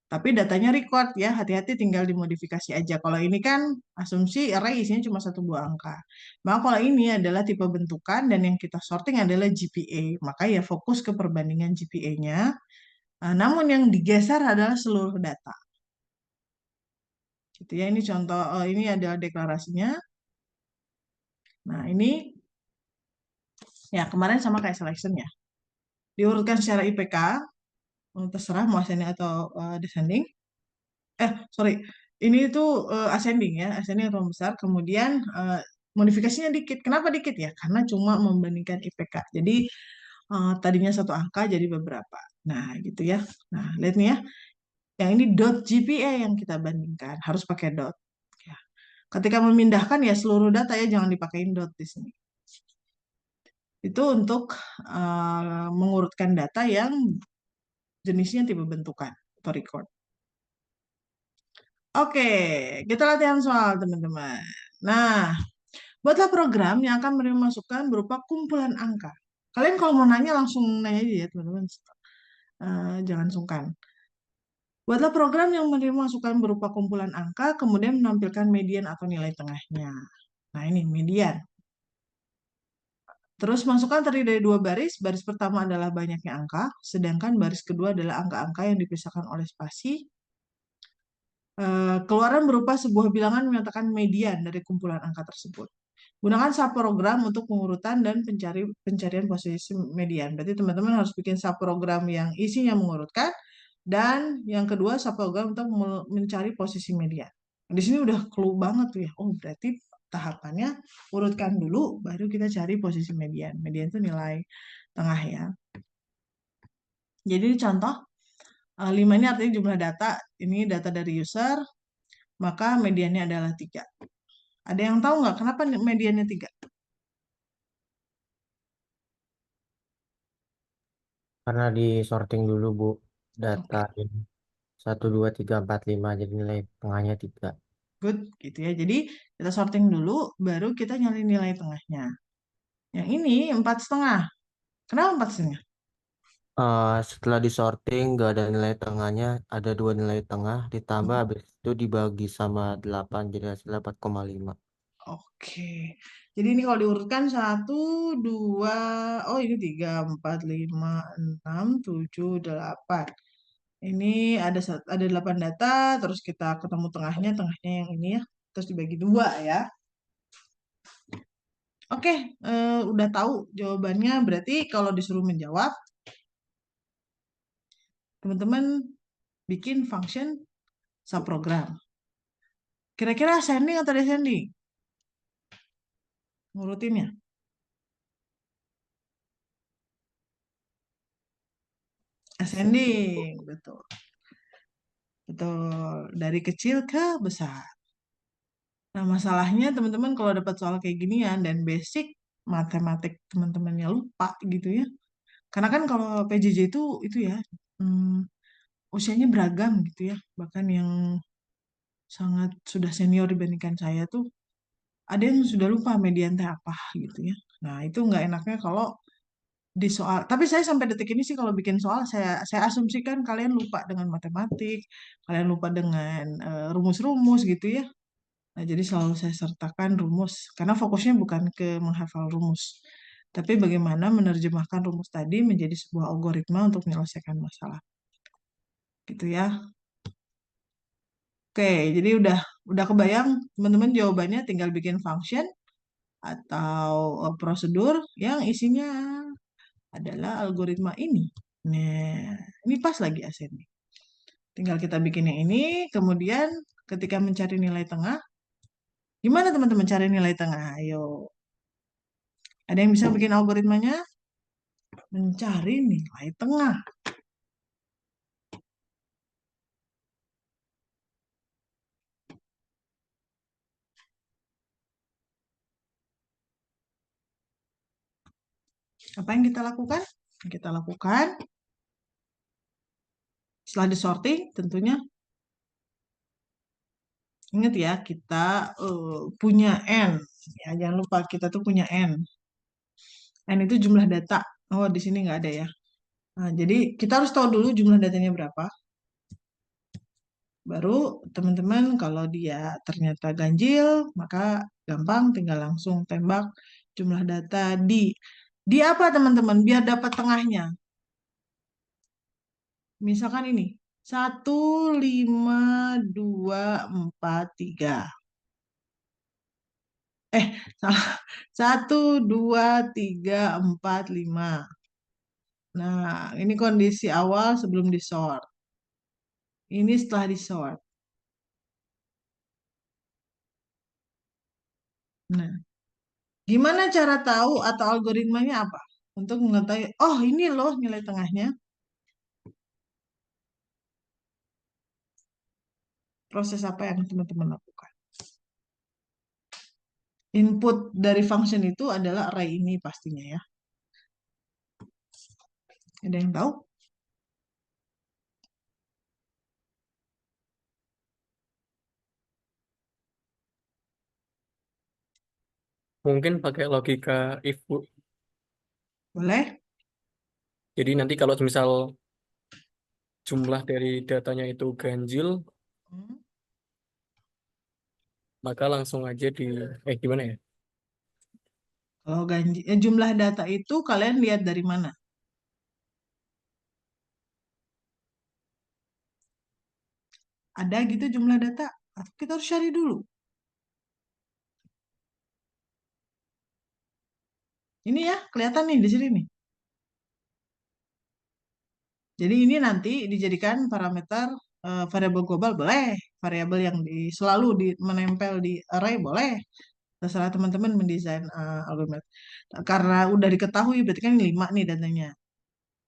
S1: Tapi datanya record ya, hati-hati tinggal dimodifikasi aja. Kalau ini kan asumsi array isinya cuma 1 buah angka. Maka kalau ini adalah tipe bentukan dan yang kita sorting adalah GPA. Maka ya fokus ke perbandingan GPA-nya. Namun yang digeser adalah seluruh data. Gitu ya, ini contoh, ini adalah deklarasinya. Nah ini, ya kemarin sama kayak selection ya. Diurutkan secara IPK, terserah mau ascending atau descending. Sorry, ini itu ascending ya, ascending atau besar. Kemudian modifikasinya dikit. Kenapa dikit ya? Karena cuma membandingkan IPK. Jadi tadinya 1 angka jadi beberapa. Nah, gitu ya. Nah, lihat nih ya. Yang ini dot GPA yang kita bandingkan harus pakai dot. Ya. Ketika memindahkan ya seluruh data ya jangan dipakein dot di sini. Itu untuk mengurutkan data yang jenisnya tipe bentukan atau record. Oke, kita latihan soal teman-teman. Nah, buatlah program yang akan menerima masukan berupa kumpulan angka. Kalian kalau mau nanya langsung nanya aja ya teman-teman. Jangan sungkan. Buatlah program yang menerima masukan berupa kumpulan angka, kemudian menampilkan median atau nilai tengahnya. Nah ini median. Terus masukan terdiri dari 2 baris. Baris pertama adalah banyaknya angka, sedangkan baris kedua adalah angka-angka yang dipisahkan oleh spasi. Keluaran berupa sebuah bilangan menyatakan median dari kumpulan angka tersebut. Gunakan subprogram untuk pengurutan dan pencarian posisi median. Berarti teman-teman harus bikin subprogram yang isinya mengurutkan dan yang kedua subprogram untuk mencari posisi median. Di sini udah clue banget tuh ya. Oh, berarti tahapannya urutkan dulu baru kita cari posisi median. Median itu nilai tengah ya. Jadi contoh 5 ini artinya jumlah data, ini data dari user, maka mediannya adalah 3. Ada yang tahu nggak kenapa mediannya 3?
S3: Karena di sorting dulu Bu, data ini 1, 2, 3, 4, 5, jadi nilai tengahnya 3.
S1: Good, gitu ya. Jadi kita sorting dulu, baru kita nyari nilai tengahnya. Yang ini 4,5. Kenapa 4,5?
S3: Setelah disorting nggak ada nilai tengahnya, ada 2 nilai tengah ditambah habis itu dibagi sama 8 jadi hasil 4,5.
S1: Oke. Jadi ini kalau diurutkan 1, 2, oh ini 3, 4, 5, 6, 7, 8. Ini ada 8 data, terus kita ketemu tengahnya yang ini ya. Terus dibagi 2 ya. Oke, udah tahu jawabannya. Berarti kalau disuruh menjawab, teman-teman bikin function subprogram. Kira-kira ascending atau descending? Ngurutinnya. Ascending, betul. Betul, dari kecil ke besar. Nah, masalahnya teman-teman kalau dapat soal kayak ginian dan basic matematik teman-temannya lupa gitu ya. Karena kan kalau PJJ itu ya, usianya beragam gitu ya. Bahkan yang sangat sudah senior dibandingkan saya tuh ada yang sudah lupa median teh apa gitu ya. Nah, itu nggak enaknya kalau di soal. Tapi saya sampai detik ini sih kalau bikin soal saya asumsikan kalian lupa dengan matematik, kalian lupa dengan rumus-rumus gitu ya. Nah, jadi selalu saya sertakan rumus karena fokusnya bukan ke menghafal rumus, tapi bagaimana menerjemahkan rumus tadi menjadi sebuah algoritma untuk menyelesaikan masalah. Gitu ya. Oke, jadi udah kebayang teman-teman jawabannya tinggal bikin function atau prosedur yang isinya adalah algoritma ini. Nah, ini pas lagi asetnya. Tinggal kita bikin yang ini, kemudian ketika mencari nilai tengah, gimana teman-teman cari nilai tengah? Ayo, ada yang bisa bikin algoritmanya? Mencari nilai tengah. Apa yang kita lakukan? Yang kita lakukan setelah disorting tentunya ingat ya kita punya n. Ya, jangan lupa kita tuh punya n. N itu jumlah data. Oh, di sini nggak ada ya. Nah, jadi kita harus tahu dulu jumlah datanya berapa. Baru teman-teman kalau dia ternyata ganjil, maka gampang tinggal langsung tembak jumlah data di apa teman-teman biar dapat tengahnya. Misalkan ini 1, 5, 2, 4, 3. Salah. 1, 2, 3, 4, 5. Nah, ini kondisi awal sebelum disort. Ini setelah disort. Nah, gimana cara tahu atau algoritmanya apa? Untuk mengetahui, oh ini loh nilai tengahnya. Proses apa yang teman-teman lakukan? Input dari function itu adalah array ini pastinya ya. Ada yang tahu?
S4: Mungkin pakai logika if, Bu.
S1: Boleh?
S4: Jadi nanti kalau misal jumlah dari datanya itu ganjil,
S1: Hmm.
S4: maka langsung aja gimana ya?
S1: Kalau jumlah data itu kalian lihat dari mana? Ada gitu jumlah data? Atau kita harus cari dulu? Ini ya, kelihatan nih di sini nih. Jadi ini nanti dijadikan parameter variabel global boleh, variabel yang selalu menempel di array boleh. Terserah teman-teman mendesain algoritma. Karena udah diketahui berarti kan 5 nih datanya.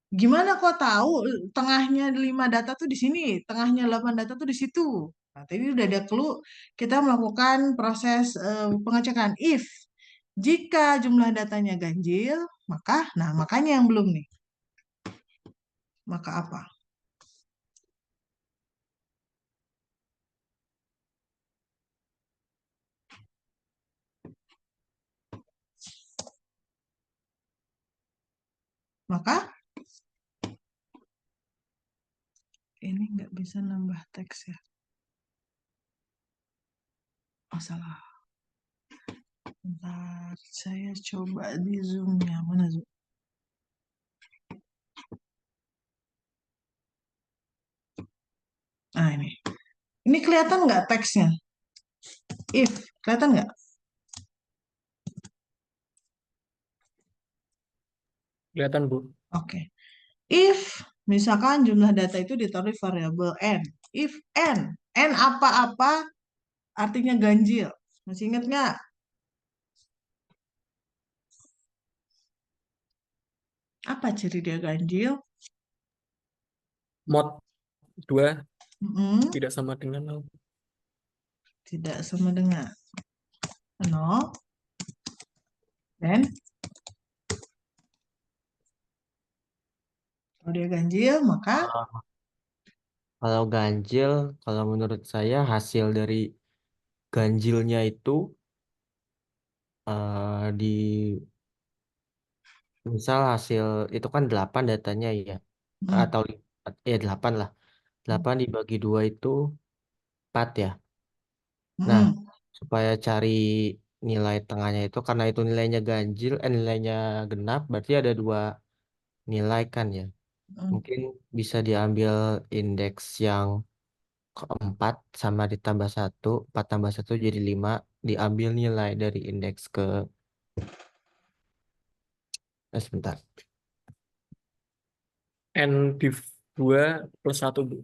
S1: Gimana kok tahu tengahnya 5 data tuh di sini, tengahnya 8 data tuh di situ. Nah, tadi udah ada clue kita melakukan proses pengecekan if jika jumlah datanya ganjil, makanya yang belum nih. Maka apa? Maka ini nggak bisa nambah teks ya. Oh, salah. Bentar, saya coba di zoom-nya. Mana zoom? Nah, ini. Ini kelihatan nggak teksnya? If, kelihatan nggak?
S4: Kelihatan, Bu.
S1: Oke. If, misalkan jumlah data itu ditaruh di variabel n. If n apa-apa artinya ganjil. Masih ingat nggak? Apa ciri dia ganjil?
S4: Mod 2
S1: Mm-mm,
S4: tidak sama dengan 0.
S1: tidak sama dengan 0. Dan kalau dia ganjil, maka
S3: Kalau ganjil, kalau menurut saya hasil dari ganjilnya itu di misal hasil itu kan 8 datanya ya,
S1: mm,
S3: atau 8 lah. 8 dibagi 2 itu 4 ya. Nah,
S1: mm,
S3: supaya cari nilai tengahnya itu karena itu nilainya ganjil, nilainya genap, berarti ada 2 nilai kan ya.
S1: mm.
S3: Mungkin bisa diambil indeks yang keempat sama ditambah 1, 4 tambah 1 jadi 5, diambil nilai dari indeks ke, sebentar.
S4: N div 2 plus 1, Bu.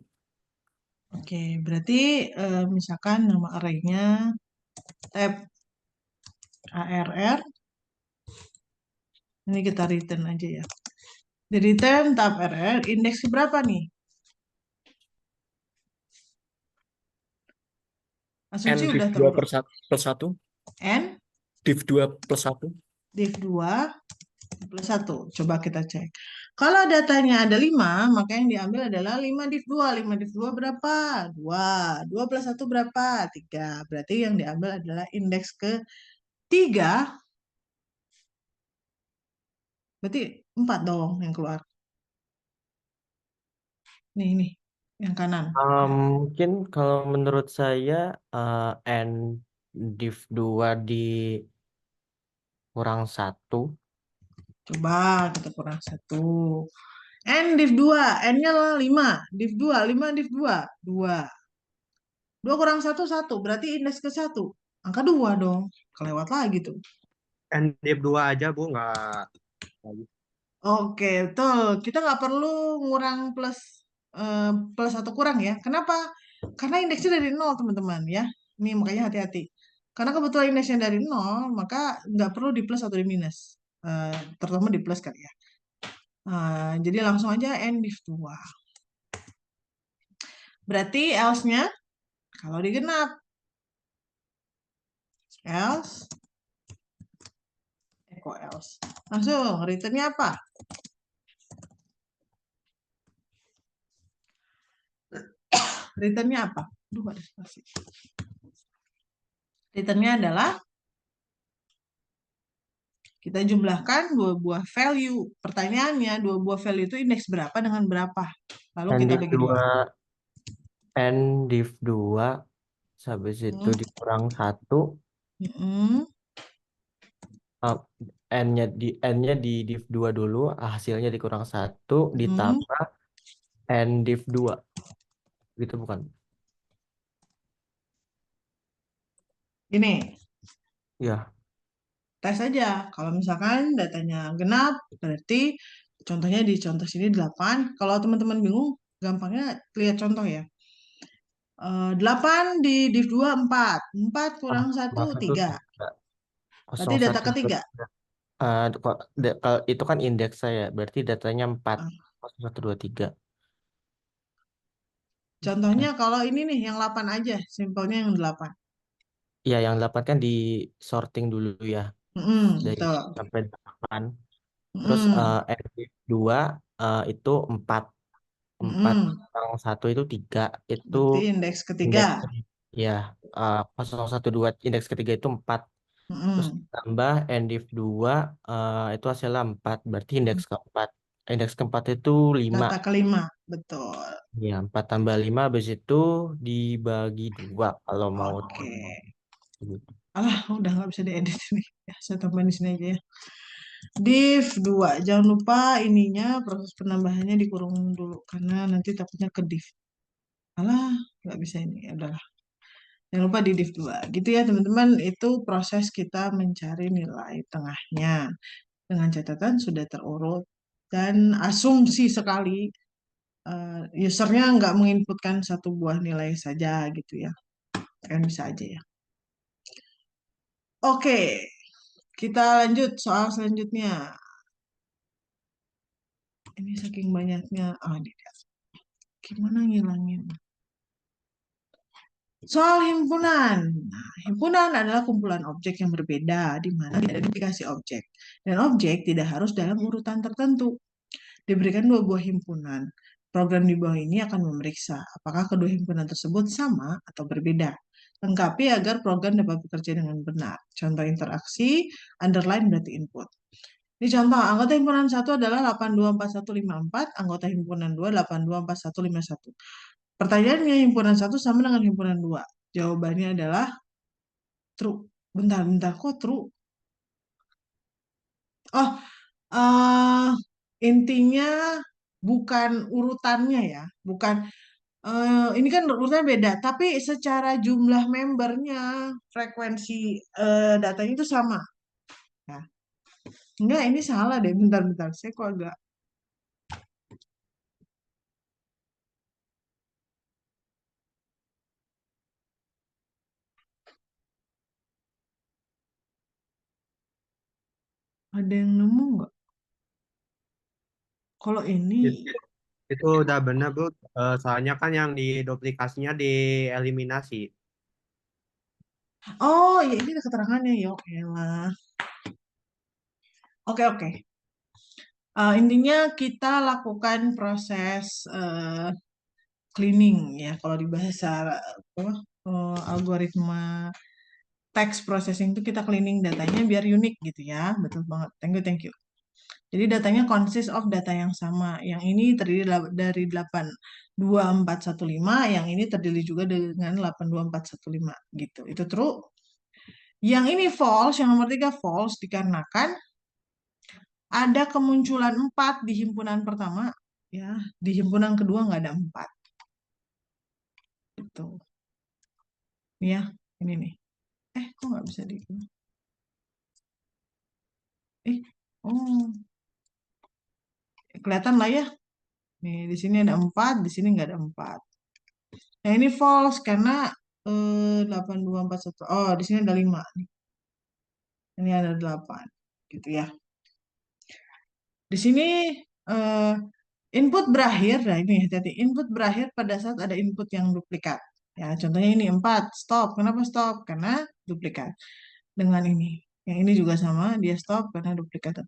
S1: Oke, berarti misalkan nama array-nya tab ARR. Ini kita return aja ya. Di return tab ARR, indeks berapa nih? Asumsi
S4: N div
S1: udah
S4: 2
S1: terurut.
S4: plus 1.
S1: N
S4: Div 2 plus 1.
S1: div 2 plus 1. Coba kita cek. Kalau datanya ada 5, maka yang diambil adalah 5 div 2. 5 div 2 berapa? 2. 2 plus 1 berapa? 3. Berarti yang diambil adalah indeks ke 3. Berarti 4 dong yang keluar. Nih, yang kanan.
S3: Mungkin kalau menurut saya N div 2 dikurang 1.
S1: Coba kita kurang 1. N div 2. N-nya 5. Div 2. 5 div 2. 2. 2 kurang 1, 1. Berarti indeks ke 1. Angka 2 dong. Kelewat lagi tuh.
S5: N div 2 aja Bu, nggak lagi.
S1: Oke, betul. Kita nggak perlu ngurang plus atau kurang ya. Kenapa? Karena indeksnya dari 0, teman-teman ya. Ini makanya hati-hati. Karena kebetulan indeksnya dari 0, maka nggak perlu di plus atau di minus. Terutama di plus kali ya. Jadi langsung aja N div 2. Berarti else-nya kalau digenap. Else. Echo else. Langsung, return-nya apa? Return-nya apa? Aduh, ada spasi. Return-nya adalah kita jumlahkan dua buah value. Pertanyaannya, dua buah value itu indeks berapa dengan berapa? Lalu
S3: N
S1: kita
S3: div
S1: bagi 2.
S3: 2 N div 2 habis itu
S1: Hmm.
S3: dikurang 1.
S1: Mm-mm.
S3: N-nya di div 2 dulu, hasilnya dikurang 1
S1: Hmm.
S3: ditambah N div 2. Gitu bukan?
S1: Ini,
S3: Ya.
S1: tes aja. Kalau misalkan datanya genap, berarti contohnya di contoh sini 8. Kalau teman-teman bingung, gampangnya lihat contoh ya. 8 di div 2, 4. 4 kurang 1,
S3: Maka itu
S1: 3.
S3: 3.
S1: Berarti data
S3: 01
S1: ketiga.
S3: kalau itu kan indeks saya, berarti datanya 4.
S1: Ah,
S3: 01, 2, 3.
S1: Contohnya kalau ini nih, yang 8 aja. Simpelnya yang 8.
S3: Ya, yang 8 kan di sorting dulu ya, dari
S1: Betul.
S3: sampai 8. Terus
S1: Mm-mm.
S3: N div 2 itu 4. 4
S1: Mm-mm.
S3: kurang 1 itu 3. Itu
S1: Berarti indeks ketiga.
S3: indeks ya, 012 indeks ketiga itu 4. Terus
S1: Mm-mm.
S3: tambah N div 2 itu hasilnya 4. Berarti indeks keempat. indeks keempat itu 5.
S1: Data kelima, betul.
S3: Ya, 4 tambah 5 habis itu dibagi 2 kalau mau.
S1: Oke. Alah, udah nggak bisa diedit ini. Ya, saya tambahin di sini aja ya. Div 2. Jangan lupa ininya proses penambahannya dikurung dulu karena nanti takutnya ke div. Alah, nggak bisa ini. Ya udahlah. Jangan lupa di div 2. Gitu ya, teman-teman. Itu proses kita mencari nilai tengahnya. Dengan catatan sudah terurut dan asumsi sekali usernya nggak menginputkan satu buah nilai saja gitu ya. Kan bisa aja ya. Oke, kita lanjut soal selanjutnya. Ini saking banyaknya. Ini dia. Gimana ngilangin? Soal himpunan. Nah, himpunan adalah kumpulan objek yang berbeda di mana tidak ada duplikasi objek. Dan objek tidak harus dalam urutan tertentu. Diberikan dua buah himpunan. Program di bawah ini akan memeriksa apakah kedua himpunan tersebut sama atau berbeda. Lengkapi agar program dapat bekerja dengan benar. Contoh interaksi, underline berarti input. Ini contoh, anggota himpunan 1 adalah 824154, anggota himpunan 2 824151. Pertanyaannya, himpunan 1 sama dengan himpunan 2. Jawabannya adalah true. Bentar, kok true? Oh, intinya bukan urutannya ya, bukan ini kan urutannya beda, tapi secara jumlah membernya, frekuensi datanya itu sama. Nah, enggak, ini salah deh, bentar, saya kok agak ada yang nemu nggak? Kalau ini,
S5: Itu udah bener, Bu. Soalnya kan yang di duplikasinya dieliminasi.
S1: oh ya ini ada keterangannya, ya elah. Oke. Intinya kita lakukan proses cleaning ya, kalau di bahasa algoritma text processing itu kita cleaning datanya biar unik gitu ya, betul banget. Thank you. Jadi datanya consist of data yang sama. Yang ini terdiri dari 82415, yang ini terdiri juga dengan 82415 gitu. Itu true. Yang ini false, yang nomor 3 false dikarenakan ada kemunculan 4 di himpunan pertama, ya. Di himpunan kedua nggak ada 4. Gitu. Nih ya, ini nih. Kok nggak bisa di... oh. Kelihatan lah ya. Nih, di sini ada 4, di sini nggak ada 4. Nah, ini false karena 8241. Oh, di sini ada 5 nih. Ini ada 8. Gitu ya. Di sini input berakhir. Nah, ini hati-hati. Input berakhir pada saat ada input yang duplikat. Ya, contohnya ini 4. Stop. Kenapa stop? Karena duplikat. Dengan ini. Yang ini juga sama. Dia stop karena duplikat.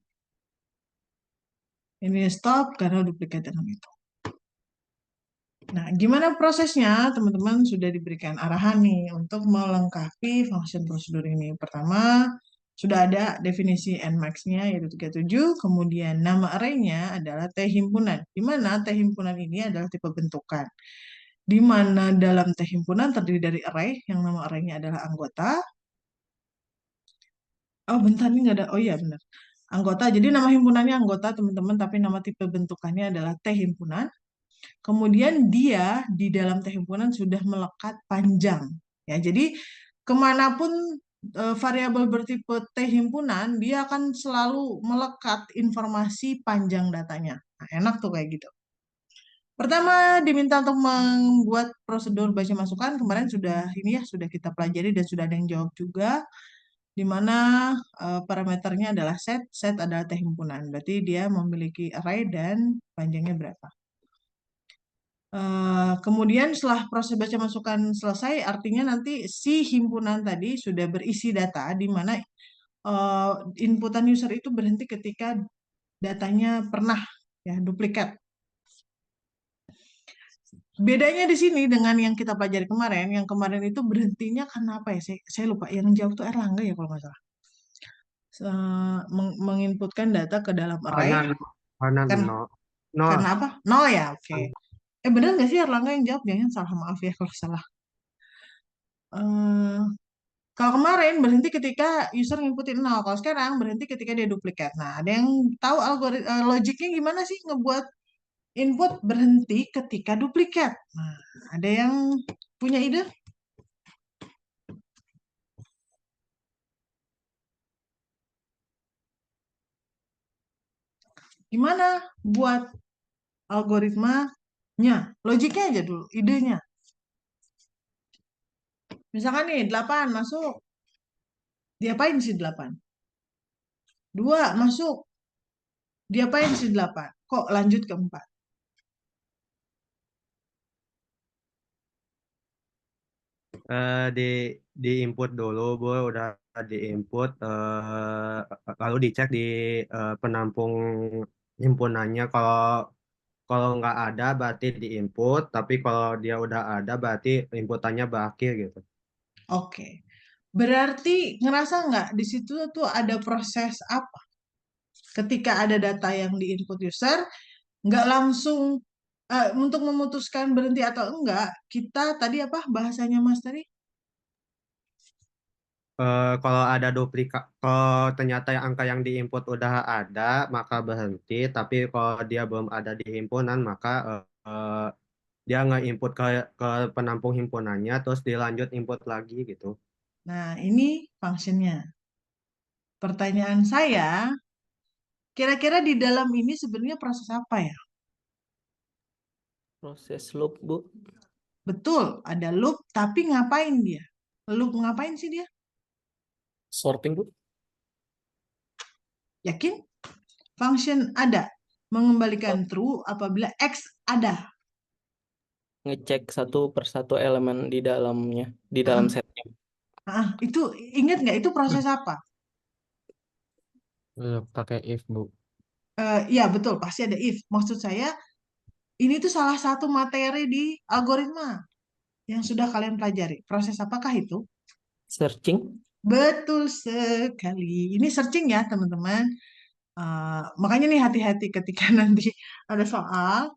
S1: Ini stop karena duplikat dengan itu. Nah, gimana prosesnya? Teman-teman sudah diberikan arahan nih untuk melengkapi function prosedur ini. Pertama, sudah ada definisi Nmax-nya yaitu 37. Kemudian nama array-nya adalah T himpunan. Di mana T himpunan ini adalah tipe bentukan. Di mana dalam T himpunan terdiri dari array, yang nama array-nya adalah anggota. Oh, bentar, ini nggak ada. Oh iya, benar. Anggota. Jadi nama himpunannya anggota, teman-teman. Tapi nama tipe bentukannya adalah T himpunan. Kemudian dia di dalam T himpunan sudah melekat panjang. Ya, jadi kemanapun variabel bertipe T himpunan, dia akan selalu melekat informasi panjang datanya. Nah, enak tuh kayak gitu. Pertama, diminta untuk membuat prosedur baca masukan. Kemarin sudah kita pelajari dan sudah ada yang jawab juga. Di mana parameternya adalah set adalah T himpunan. Berarti dia memiliki array dan panjangnya berapa. Kemudian setelah proses baca masukan selesai, artinya nanti si himpunan tadi sudah berisi data di mana inputan user itu berhenti ketika datanya pernah ya duplikat. Bedanya di sini dengan yang kita pelajari kemarin, yang kemarin itu berhentinya karena apa ya? Saya lupa. Yang jawab tuh Erlangga ya kalau nggak salah. Menginputkan data ke dalam array.
S5: Karena
S1: Kan,
S5: nol. Nol.
S1: karena apa? Nol ya, oke. Bener nggak sih Erlangga yang jawab? Jangan salah, maaf ya kalau salah. Eh, Kalau kemarin berhenti ketika user nginputin nol, kalau sekarang berhenti ketika dia duplikat. Nah, ada yang tahu logiknya gimana sih ngebuat input berhenti ketika duplikat? Nah, ada yang punya ide? Gimana buat algoritmanya? Logiknya aja dulu, idenya. Misalkan nih 8 masuk, diapain sih 8? 2 masuk, diapain sih 8? Kok lanjut ke 4?
S5: Di input dulu, Bu, udah di input, lalu dicek di penampung himpunannya. Kalau nggak ada berarti di input, tapi kalau dia udah ada berarti inputannya berakhir gitu.
S1: Oke. Berarti ngerasa nggak di situ tuh ada proses apa? Ketika ada data yang di input user, nggak langsung untuk memutuskan berhenti atau enggak, kita tadi apa bahasanya Mas tadi?
S5: Kalau ada duplikat, kalau ternyata yang angka yang diinput udah ada, maka berhenti. Tapi kalau dia belum ada di himpunan, maka dia nge-input ke penampung himpunannya, terus dilanjut input lagi gitu.
S1: Nah, ini fungsinya. Pertanyaan saya, kira-kira di dalam ini sebenarnya proses apa ya?
S4: Proses loop, Bu.
S1: Betul, ada loop, tapi ngapain dia? Loop ngapain sih dia?
S4: Sorting, Bu.
S1: Yakin? Function ada. Mengembalikan true apabila X ada.
S4: Ngecek satu persatu elemen di dalamnya, di dalam
S1: Ah,
S4: setnya.
S1: itu ingat nggak itu proses apa?
S3: Pakai if, Bu.
S1: Iya betul, pasti ada if. Maksud saya, ini tuh salah satu materi di algoritma yang sudah kalian pelajari. Proses apakah itu?
S4: Searching.
S1: Betul sekali. Ini searching ya, teman-teman. Makanya nih hati-hati ketika nanti ada soal,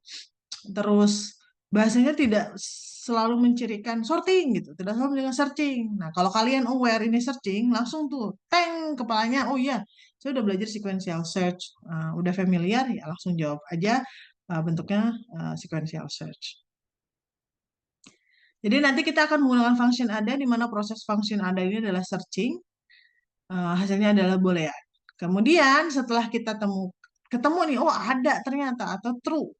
S1: terus bahasanya tidak selalu mencirikan sorting gitu, tidak selalu dengan searching. Nah, kalau kalian aware ini searching, langsung tuh teng kepalanya, oh iya, saya udah belajar sequential search, udah familiar ya, langsung jawab aja bentuknya sequential search. Jadi nanti kita akan menggunakan function ada di mana proses function ada ini adalah searching, hasilnya adalah boolean. Kemudian setelah kita ketemu nih, oh ada ternyata atau true,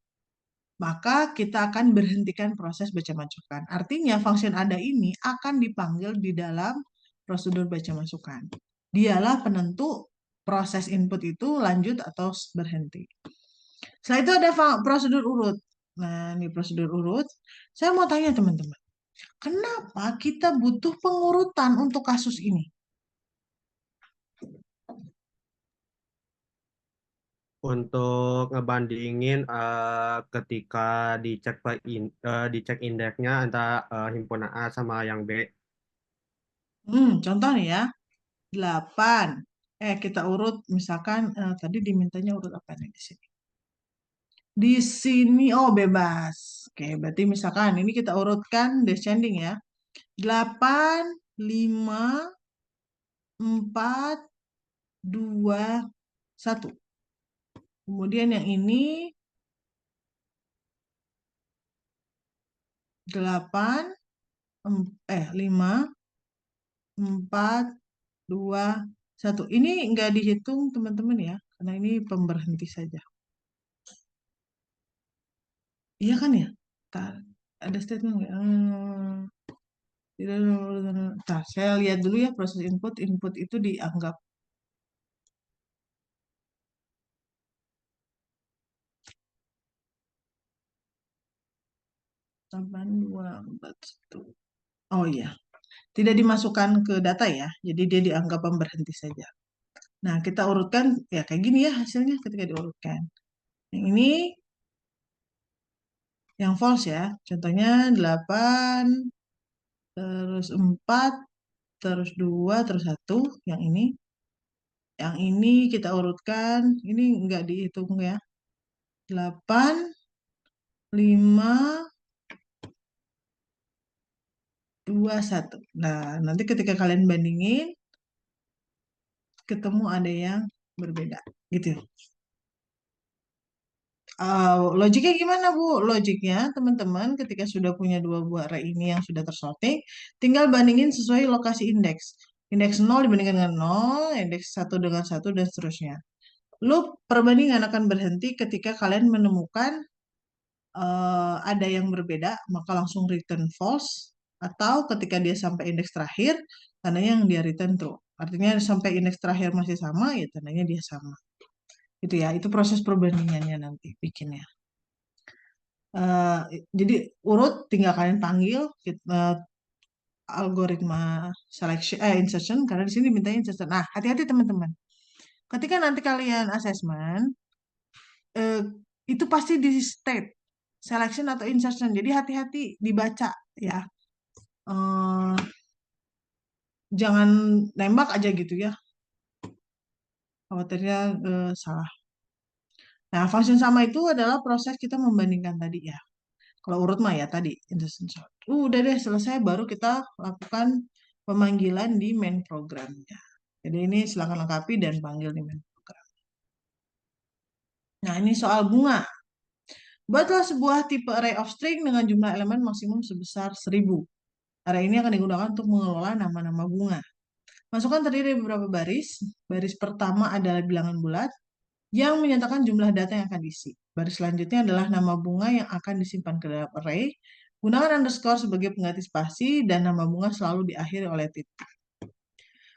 S1: maka kita akan berhentikan proses baca masukan. Artinya function ada ini akan dipanggil di dalam prosedur baca masukan. Dialah penentu proses input itu lanjut atau berhenti. Setelah itu ada prosedur urut. Nah, ini prosedur urut. Saya mau tanya teman-teman, kenapa kita butuh pengurutan untuk kasus ini?
S5: Untuk ngebandingin ketika dicek indeksnya antara himpunan A sama yang B.
S1: Contoh nih ya, 8. Kita urut, misalkan tadi dimintanya urut apa nih di sini? Di sini, oh bebas. Oke, berarti misalkan ini kita urutkan descending ya. 8, 5, 4, 2, 1. Kemudian yang ini 8, 5, 4, 2, 1. Ini enggak dihitung teman-teman ya, karena ini pemberhenti saja. Iya kan ya? Ntar, ada statement nggak? Ntar, saya lihat dulu ya proses input. Input itu dianggap 8, 2, 4, 1. Oh iya, tidak dimasukkan ke data ya, jadi dia dianggap pemberhenti saja. Nah, kita urutkan ya kayak gini ya hasilnya ketika diurutkan. Yang ini yang false ya. Contohnya 8, terus 4, terus 2, terus 1. Yang ini kita urutkan, ini enggak dihitung ya. 8, 5, 2, 1. Nah, nanti ketika kalian bandingin, ketemu ada yang berbeda. Gitu. Logiknya gimana, Bu? Logiknya, teman-teman, ketika sudah punya dua buah array ini yang sudah tersorting, tinggal bandingin sesuai lokasi indeks. Indeks 0 dibandingkan dengan 0, indeks 1 dengan 1, dan seterusnya. Loop perbandingan akan berhenti ketika kalian menemukan ada yang berbeda, maka langsung return false. Atau ketika dia sampai indeks terakhir, tandanya yang dia return true. Artinya sampai indeks terakhir masih sama, ya tandanya dia sama. Itu ya, itu proses perbandingannya nanti bikinnya. Jadi urut tinggal kalian panggil algoritma selection insertion karena di sini diminta insertion. Nah, hati-hati teman-teman. Ketika nanti kalian assessment itu pasti di state selection atau insertion. Jadi hati-hati dibaca ya. Jangan nembak aja gitu ya. Khawatirnya salah. Nah, function sama itu adalah proses kita membandingkan tadi ya. Kalau urut mah ya tadi insertion sort. Udah deh selesai baru kita lakukan pemanggilan di main programnya. Jadi ini silakan lengkapi dan panggil di main program. Nah, ini soal bunga. Buatlah sebuah tipe array of string dengan jumlah elemen maksimum sebesar 1000. Array ini akan digunakan untuk mengelola nama-nama bunga. Masukkan terdiri dari beberapa baris. Baris pertama adalah bilangan bulat yang menyatakan jumlah data yang akan diisi. Baris selanjutnya adalah nama bunga yang akan disimpan ke dalam array. Gunakan underscore sebagai pengganti spasi dan nama bunga selalu diakhiri oleh titik.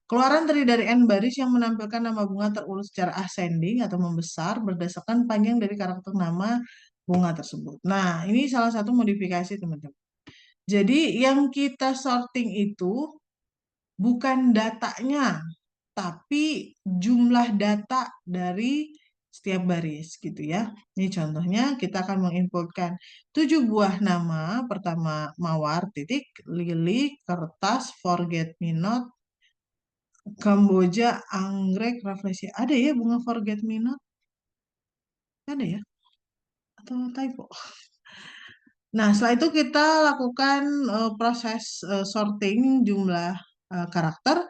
S1: Keluaran terdiri dari n baris yang menampilkan nama bunga terurut secara ascending atau membesar berdasarkan panjang dari karakter nama bunga tersebut. Nah, ini salah satu modifikasi teman-teman. Jadi yang kita sorting itu bukan datanya, tapi jumlah data dari setiap baris gitu ya. Ini contohnya kita akan menginputkan 7 buah nama. Pertama mawar, titik, lili, kertas, forget me not, Kamboja, anggrek, rafflesia. Ada ya bunga forget me not? Ada ya? Atau typo? Nah, setelah itu kita lakukan proses sorting jumlah karakter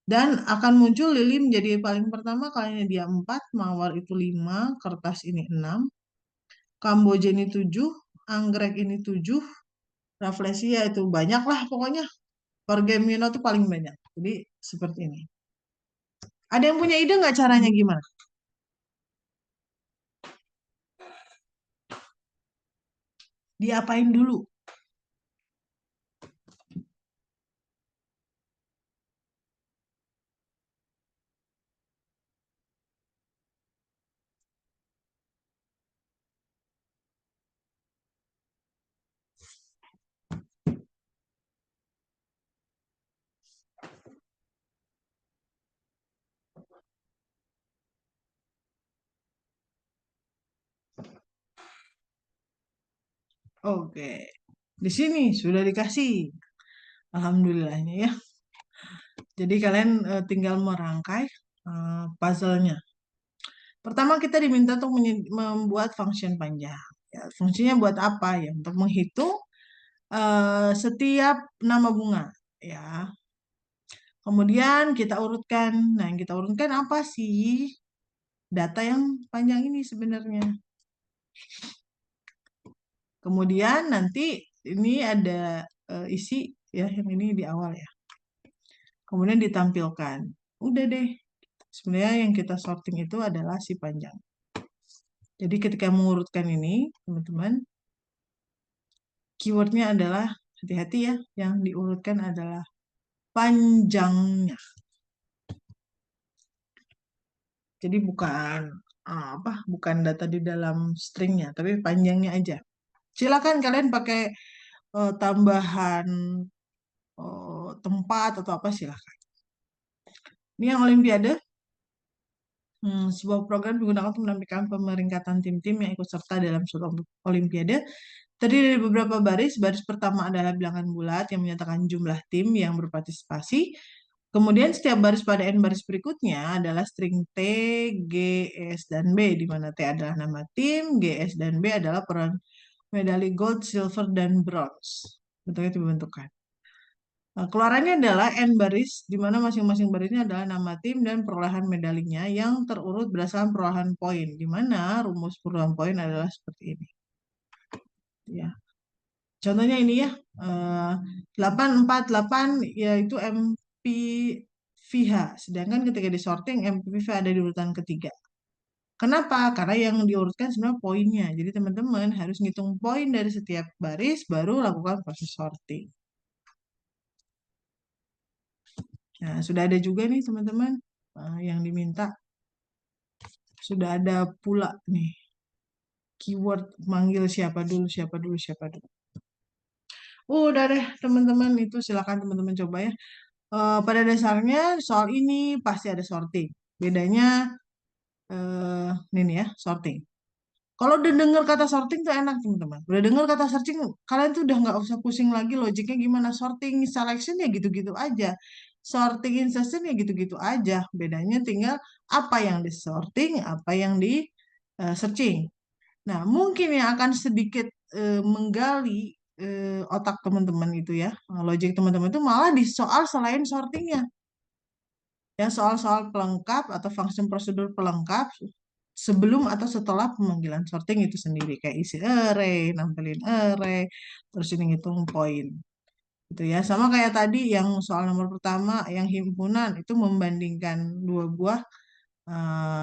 S1: dan akan muncul lili menjadi paling pertama kalinya dia 4, mawar itu 5, kertas ini 6, Kamboja ini 7, anggrek ini 7, rafflesia itu banyak lah pokoknya. Forget me not itu paling banyak. Jadi seperti ini. Ada yang punya ide nggak caranya gimana? Diapain dulu? Oke, di sini sudah dikasih. Alhamdulillahnya ya. Jadi kalian tinggal merangkai puzzle-nya. Pertama kita diminta untuk membuat function panjang. Ya, fungsinya buat apa ya? Untuk menghitung setiap nama bunga. Ya. Kemudian kita urutkan. Nah, yang kita urutkan apa sih? Data yang panjang ini sebenarnya. Kemudian nanti ini ada isi ya, yang ini di awal ya. Kemudian ditampilkan. Udah deh. Sebenarnya yang kita sorting itu adalah si panjang. Jadi ketika mengurutkan ini, teman-teman, keywordnya adalah, hati-hati ya, yang diurutkan adalah panjangnya. Jadi bukan bukan data di dalam stringnya, tapi panjangnya aja. Silakan kalian pakai tambahan tempat atau apa silakan. Ini yang Olimpiade. Sebuah program digunakan untuk menampilkan pemeringkatan tim-tim yang ikut serta dalam suatu Olimpiade. Terdiri dari beberapa baris. Baris pertama adalah bilangan bulat yang menyatakan jumlah tim yang berpartisipasi. Kemudian setiap baris pada n baris berikutnya adalah string T, G, S, dan B, di mana T adalah nama tim, G, S, dan B adalah peran medali gold, silver, dan bronze. Bentuknya dibentukkan. Nah, keluarannya adalah n baris, di mana masing-masing barisnya adalah nama tim dan perolehan medalinya yang terurut berdasarkan perolehan poin, di mana rumus perolehan poin adalah seperti ini. Ya. Contohnya ini ya, 848 yaitu MPVH, sedangkan ketika di sorting MPVH ada di urutan ketiga. Kenapa? Karena yang diurutkan sebenarnya poinnya. Jadi teman-teman harus ngitung poin dari setiap baris baru lakukan proses sorting. Nah, sudah ada juga nih teman-teman yang diminta. Sudah ada pula nih keyword manggil siapa dulu, siapa dulu, siapa dulu. Udah deh teman-teman, itu silakan teman-teman coba ya. Pada dasarnya soal ini pasti ada sorting. Bedanya ini nih ya, sorting. Kalau udah dengar kata sorting tuh enak teman-teman. Udah dengar kata searching, kalian tuh udah nggak usah pusing lagi logiknya gimana. Sorting, selection ya gitu-gitu aja. Sorting, insertion ya gitu-gitu aja. Bedanya tinggal apa yang di sorting, apa yang di searching. Nah, mungkin yang akan sedikit menggali otak teman-teman itu ya, logik teman-teman itu malah di soal selain sortingnya. Ya, soal-soal pelengkap atau function prosedur pelengkap sebelum atau setelah pemanggilan sorting itu sendiri. Kayak isi array, nampilin array, terus ini ngitung poin. Gitu ya. Sama kayak tadi yang soal nomor pertama, yang himpunan, itu membandingkan dua buah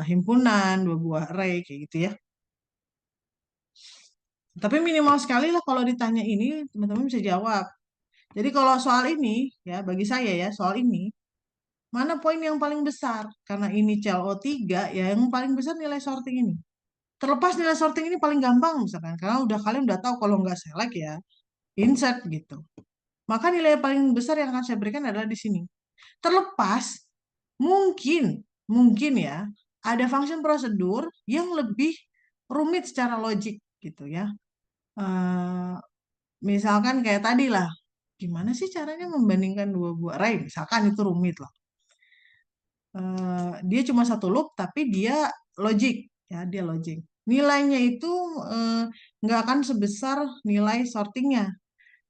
S1: himpunan, dua buah array, kayak gitu ya. Tapi minimal sekali lah kalau ditanya ini, teman-teman bisa jawab. Jadi kalau soal ini, ya bagi saya ya, soal ini, mana poin yang paling besar? Karena ini CLO3, ya yang paling besar nilai sorting ini. Terlepas nilai sorting ini paling gampang misalkan, karena kalian udah tahu kalau nggak select ya, insert gitu. Maka nilai yang paling besar yang akan saya berikan adalah di sini. Terlepas, mungkin ya, ada function prosedur yang lebih rumit secara logik gitu ya. Misalkan kayak tadi lah, gimana sih caranya membandingkan dua buah array? Misalkan itu rumit lah. Dia cuma satu loop, tapi dia logik, ya dia logik. Nilainya itu nggak akan sebesar nilai sortingnya,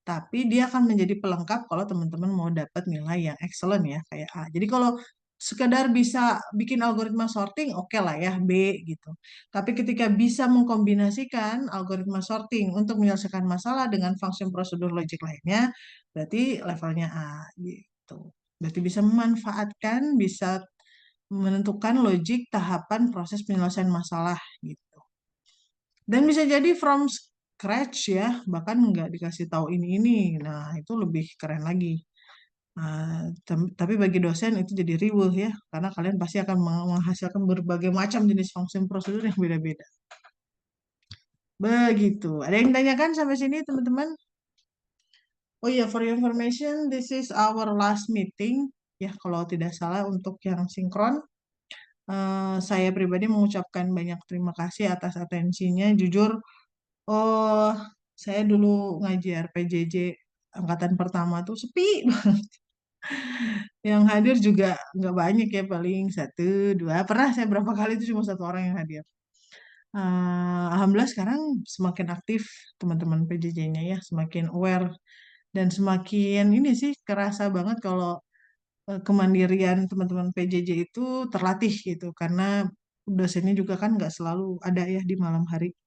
S1: tapi dia akan menjadi pelengkap kalau teman-teman mau dapat nilai yang excellent ya, kayak A. Jadi kalau sekedar bisa bikin algoritma sorting, oke lah ya, B gitu. Tapi ketika bisa mengkombinasikan algoritma sorting untuk menyelesaikan masalah dengan function prosedur logik lainnya, berarti levelnya A gitu. Berarti bisa memanfaatkan, bisa menentukan logik tahapan proses penyelesaian masalah gitu. Dan bisa jadi from scratch ya, bahkan nggak dikasih tahu ini. Nah, itu lebih keren lagi. Tapi bagi dosen itu jadi riweuh ya, karena kalian pasti akan menghasilkan berbagai macam jenis function prosedur yang beda-beda. Begitu. Ada yang tanyakan sampai sini, teman-teman? Oh iya, for your information, this is our last meeting. Ya, kalau tidak salah untuk yang sinkron. Saya pribadi mengucapkan banyak terima kasih atas atensinya. Jujur, oh, saya dulu ngaji RPJJ angkatan pertama tuh sepi banget. Yang hadir juga nggak banyak ya, paling satu, dua. Pernah saya berapa kali itu cuma satu orang yang hadir. Alhamdulillah sekarang semakin aktif teman-teman PJJ-nya ya, semakin aware dan semakin ini sih kerasa banget kalau kemandirian teman-teman PJJ itu terlatih gitu, karena dosennya juga kan nggak selalu ada ya di malam hari.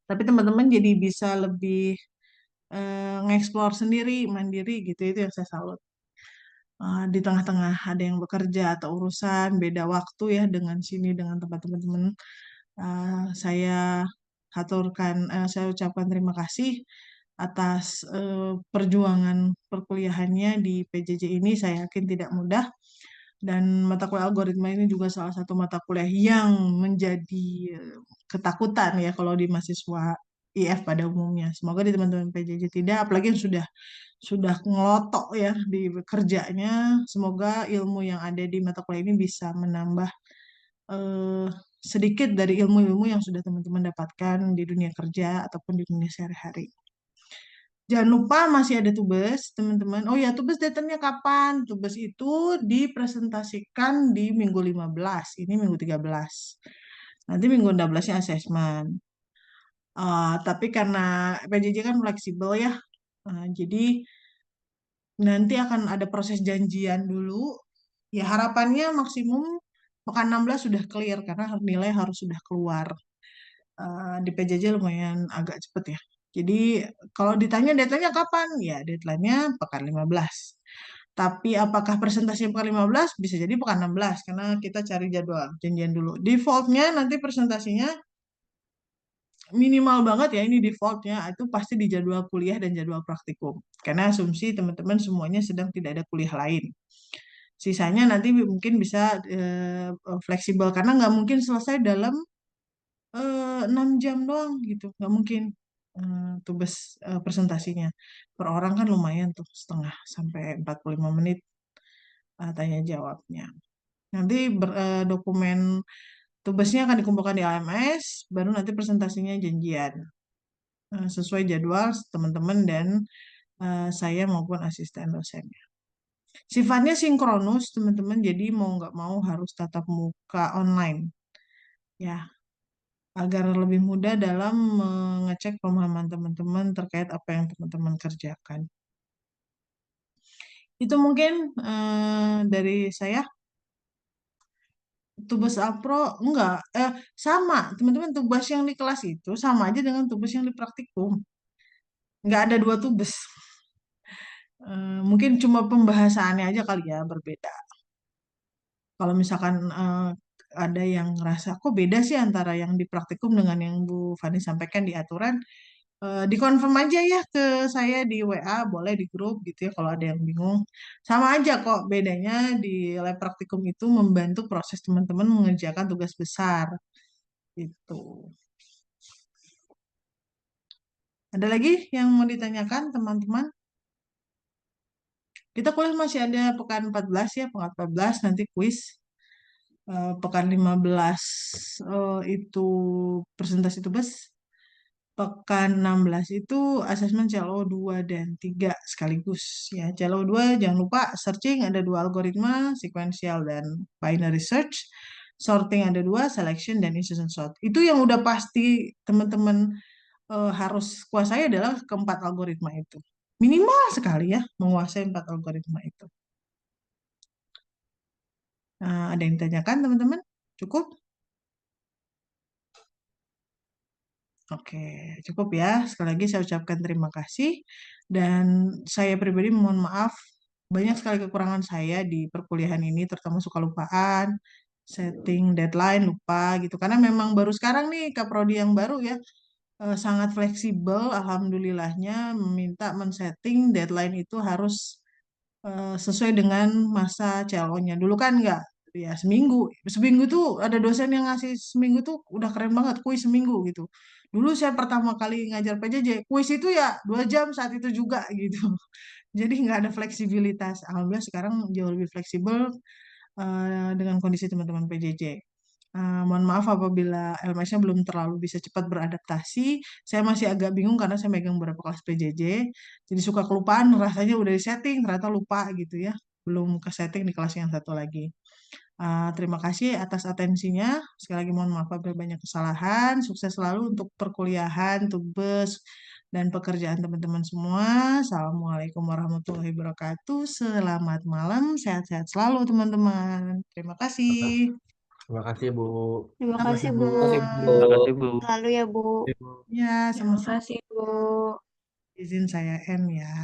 S1: Tapi teman-teman jadi bisa lebih nge-explore sendiri, mandiri gitu, itu yang saya salut. Di tengah-tengah ada yang bekerja atau urusan, beda waktu ya dengan sini, dengan tempat teman-teman. Saya saya ucapkan terima kasih atas perjuangan perkuliahannya di PJJ ini. Saya yakin tidak mudah. Dan mata kuliah algoritma ini juga salah satu mata kuliah yang menjadi ketakutan ya kalau di mahasiswa IF pada umumnya. Semoga di teman-teman PJJ tidak, apalagi yang sudah ngelotok ya di kerjanya. Semoga ilmu yang ada di mata kuliah ini bisa menambah sedikit dari ilmu-ilmu yang sudah teman-teman dapatkan di dunia kerja ataupun di dunia sehari-hari. Jangan lupa masih ada tugas, teman-teman. Oh ya, tugas datangnya kapan? Tugas itu dipresentasikan di minggu 15. Ini minggu 13. Nanti minggu 16-nya asesmen. Tapi karena PJJ kan fleksibel ya. Jadi nanti akan ada proses janjian dulu. Ya harapannya maksimum pekan 16 sudah clear karena nilai harus sudah keluar. Di PJJ lumayan agak cepet ya. Jadi kalau ditanya deadline-nya kapan? Ya deadline-nya pekan 15. Tapi apakah presentasinya pekan 15? Bisa jadi pekan 16 karena kita cari jadwal janjian dulu. Defaultnya nanti presentasinya minimal banget ya, ini defaultnya itu pasti di jadwal kuliah dan jadwal praktikum. Karena asumsi teman-teman semuanya sedang tidak ada kuliah lain. Sisanya nanti mungkin bisa fleksibel karena nggak mungkin selesai dalam 6 jam doang gitu, nggak mungkin tugas presentasinya. Per orang kan lumayan tuh, setengah sampai 45 menit tanya jawabnya. Nanti dokumen tugasnya akan dikumpulkan di AMS, baru nanti presentasinya janjian. Sesuai jadwal teman-teman dan saya maupun asisten dosennya. Sifatnya sinkronus, teman-teman, jadi mau nggak mau harus tatap muka online. Ya, agar lebih mudah dalam mengecek pemahaman teman-teman terkait apa yang teman-teman kerjakan. Itu mungkin dari saya. Tugas Apro enggak, sama teman-teman, tugas yang di kelas itu sama aja dengan tugas yang di praktikum. Nggak ada 2 tugas. Mungkin cuma pembahasannya aja kali ya berbeda. Kalau misalkan ada yang ngerasa kok beda sih antara yang di praktikum dengan yang Bu Fani sampaikan di aturan, dikonfirm aja ya ke saya di WA, boleh di grup gitu ya kalau ada yang bingung. Sama aja kok, bedanya di lab praktikum itu membantu proses teman-teman mengerjakan tugas besar. Itu. Ada lagi yang mau ditanyakan teman-teman? Kita kuliah masih ada pekan 14 ya, pekan 14 nanti kuis. Pekan 15 itu presentasi tugas. Pekan 16 itu asesmen CLO 2 dan 3 sekaligus. Ya, CLO 2 jangan lupa searching ada 2 algoritma, sequential dan binary search. Sorting ada 2, selection dan insertion sort. Itu yang udah pasti teman-teman harus kuasai adalah keempat algoritma itu. Minimal sekali ya menguasai 4 algoritma itu. Ada yang ditanyakan teman-teman? Cukup? Oke, cukup ya. Sekali lagi saya ucapkan terima kasih. Dan saya pribadi mohon maaf, banyak sekali kekurangan saya di perkuliahan ini, terutama suka lupaan, setting deadline, lupa gitu. Karena memang baru sekarang nih Kaprodi yang baru ya, sangat fleksibel, alhamdulillahnya meminta men-setting deadline itu harus sesuai dengan masa CLO-nya. Dulu kan enggak, ya seminggu. Seminggu tuh ada dosen yang ngasih seminggu tuh udah keren banget, kuis seminggu gitu. Dulu saya pertama kali ngajar PJJ, kuis itu ya 2 jam saat itu juga gitu. Jadi nggak ada fleksibilitas. Alhamdulillah sekarang jauh lebih fleksibel dengan kondisi teman-teman PJJ. Mohon maaf apabila LMS-nya belum terlalu bisa cepat beradaptasi. Saya masih agak bingung karena saya megang beberapa kelas PJJ. Jadi suka kelupaan, rasanya udah di-setting, ternyata lupa gitu ya. Belum ke-setting di kelas yang satu lagi. Terima kasih atas atensinya. Sekali lagi mohon maaf apabila banyak kesalahan. Sukses selalu untuk perkuliahan, tugas, dan pekerjaan teman-teman semua. Assalamualaikum warahmatullahi wabarakatuh. Selamat malam, sehat-sehat selalu teman-teman. Terima kasih.
S3: Terima kasih, Bu.
S2: Terima
S1: Terima
S2: kasih,
S1: kasih,
S2: Bu.
S4: Terima kasih, Bu.
S5: Terima kasih, Bu.
S2: Selalu ya, Bu.
S1: Ya,
S2: Terima
S1: sama-sama.
S2: kasih, Bu.
S1: Izin saya N ya.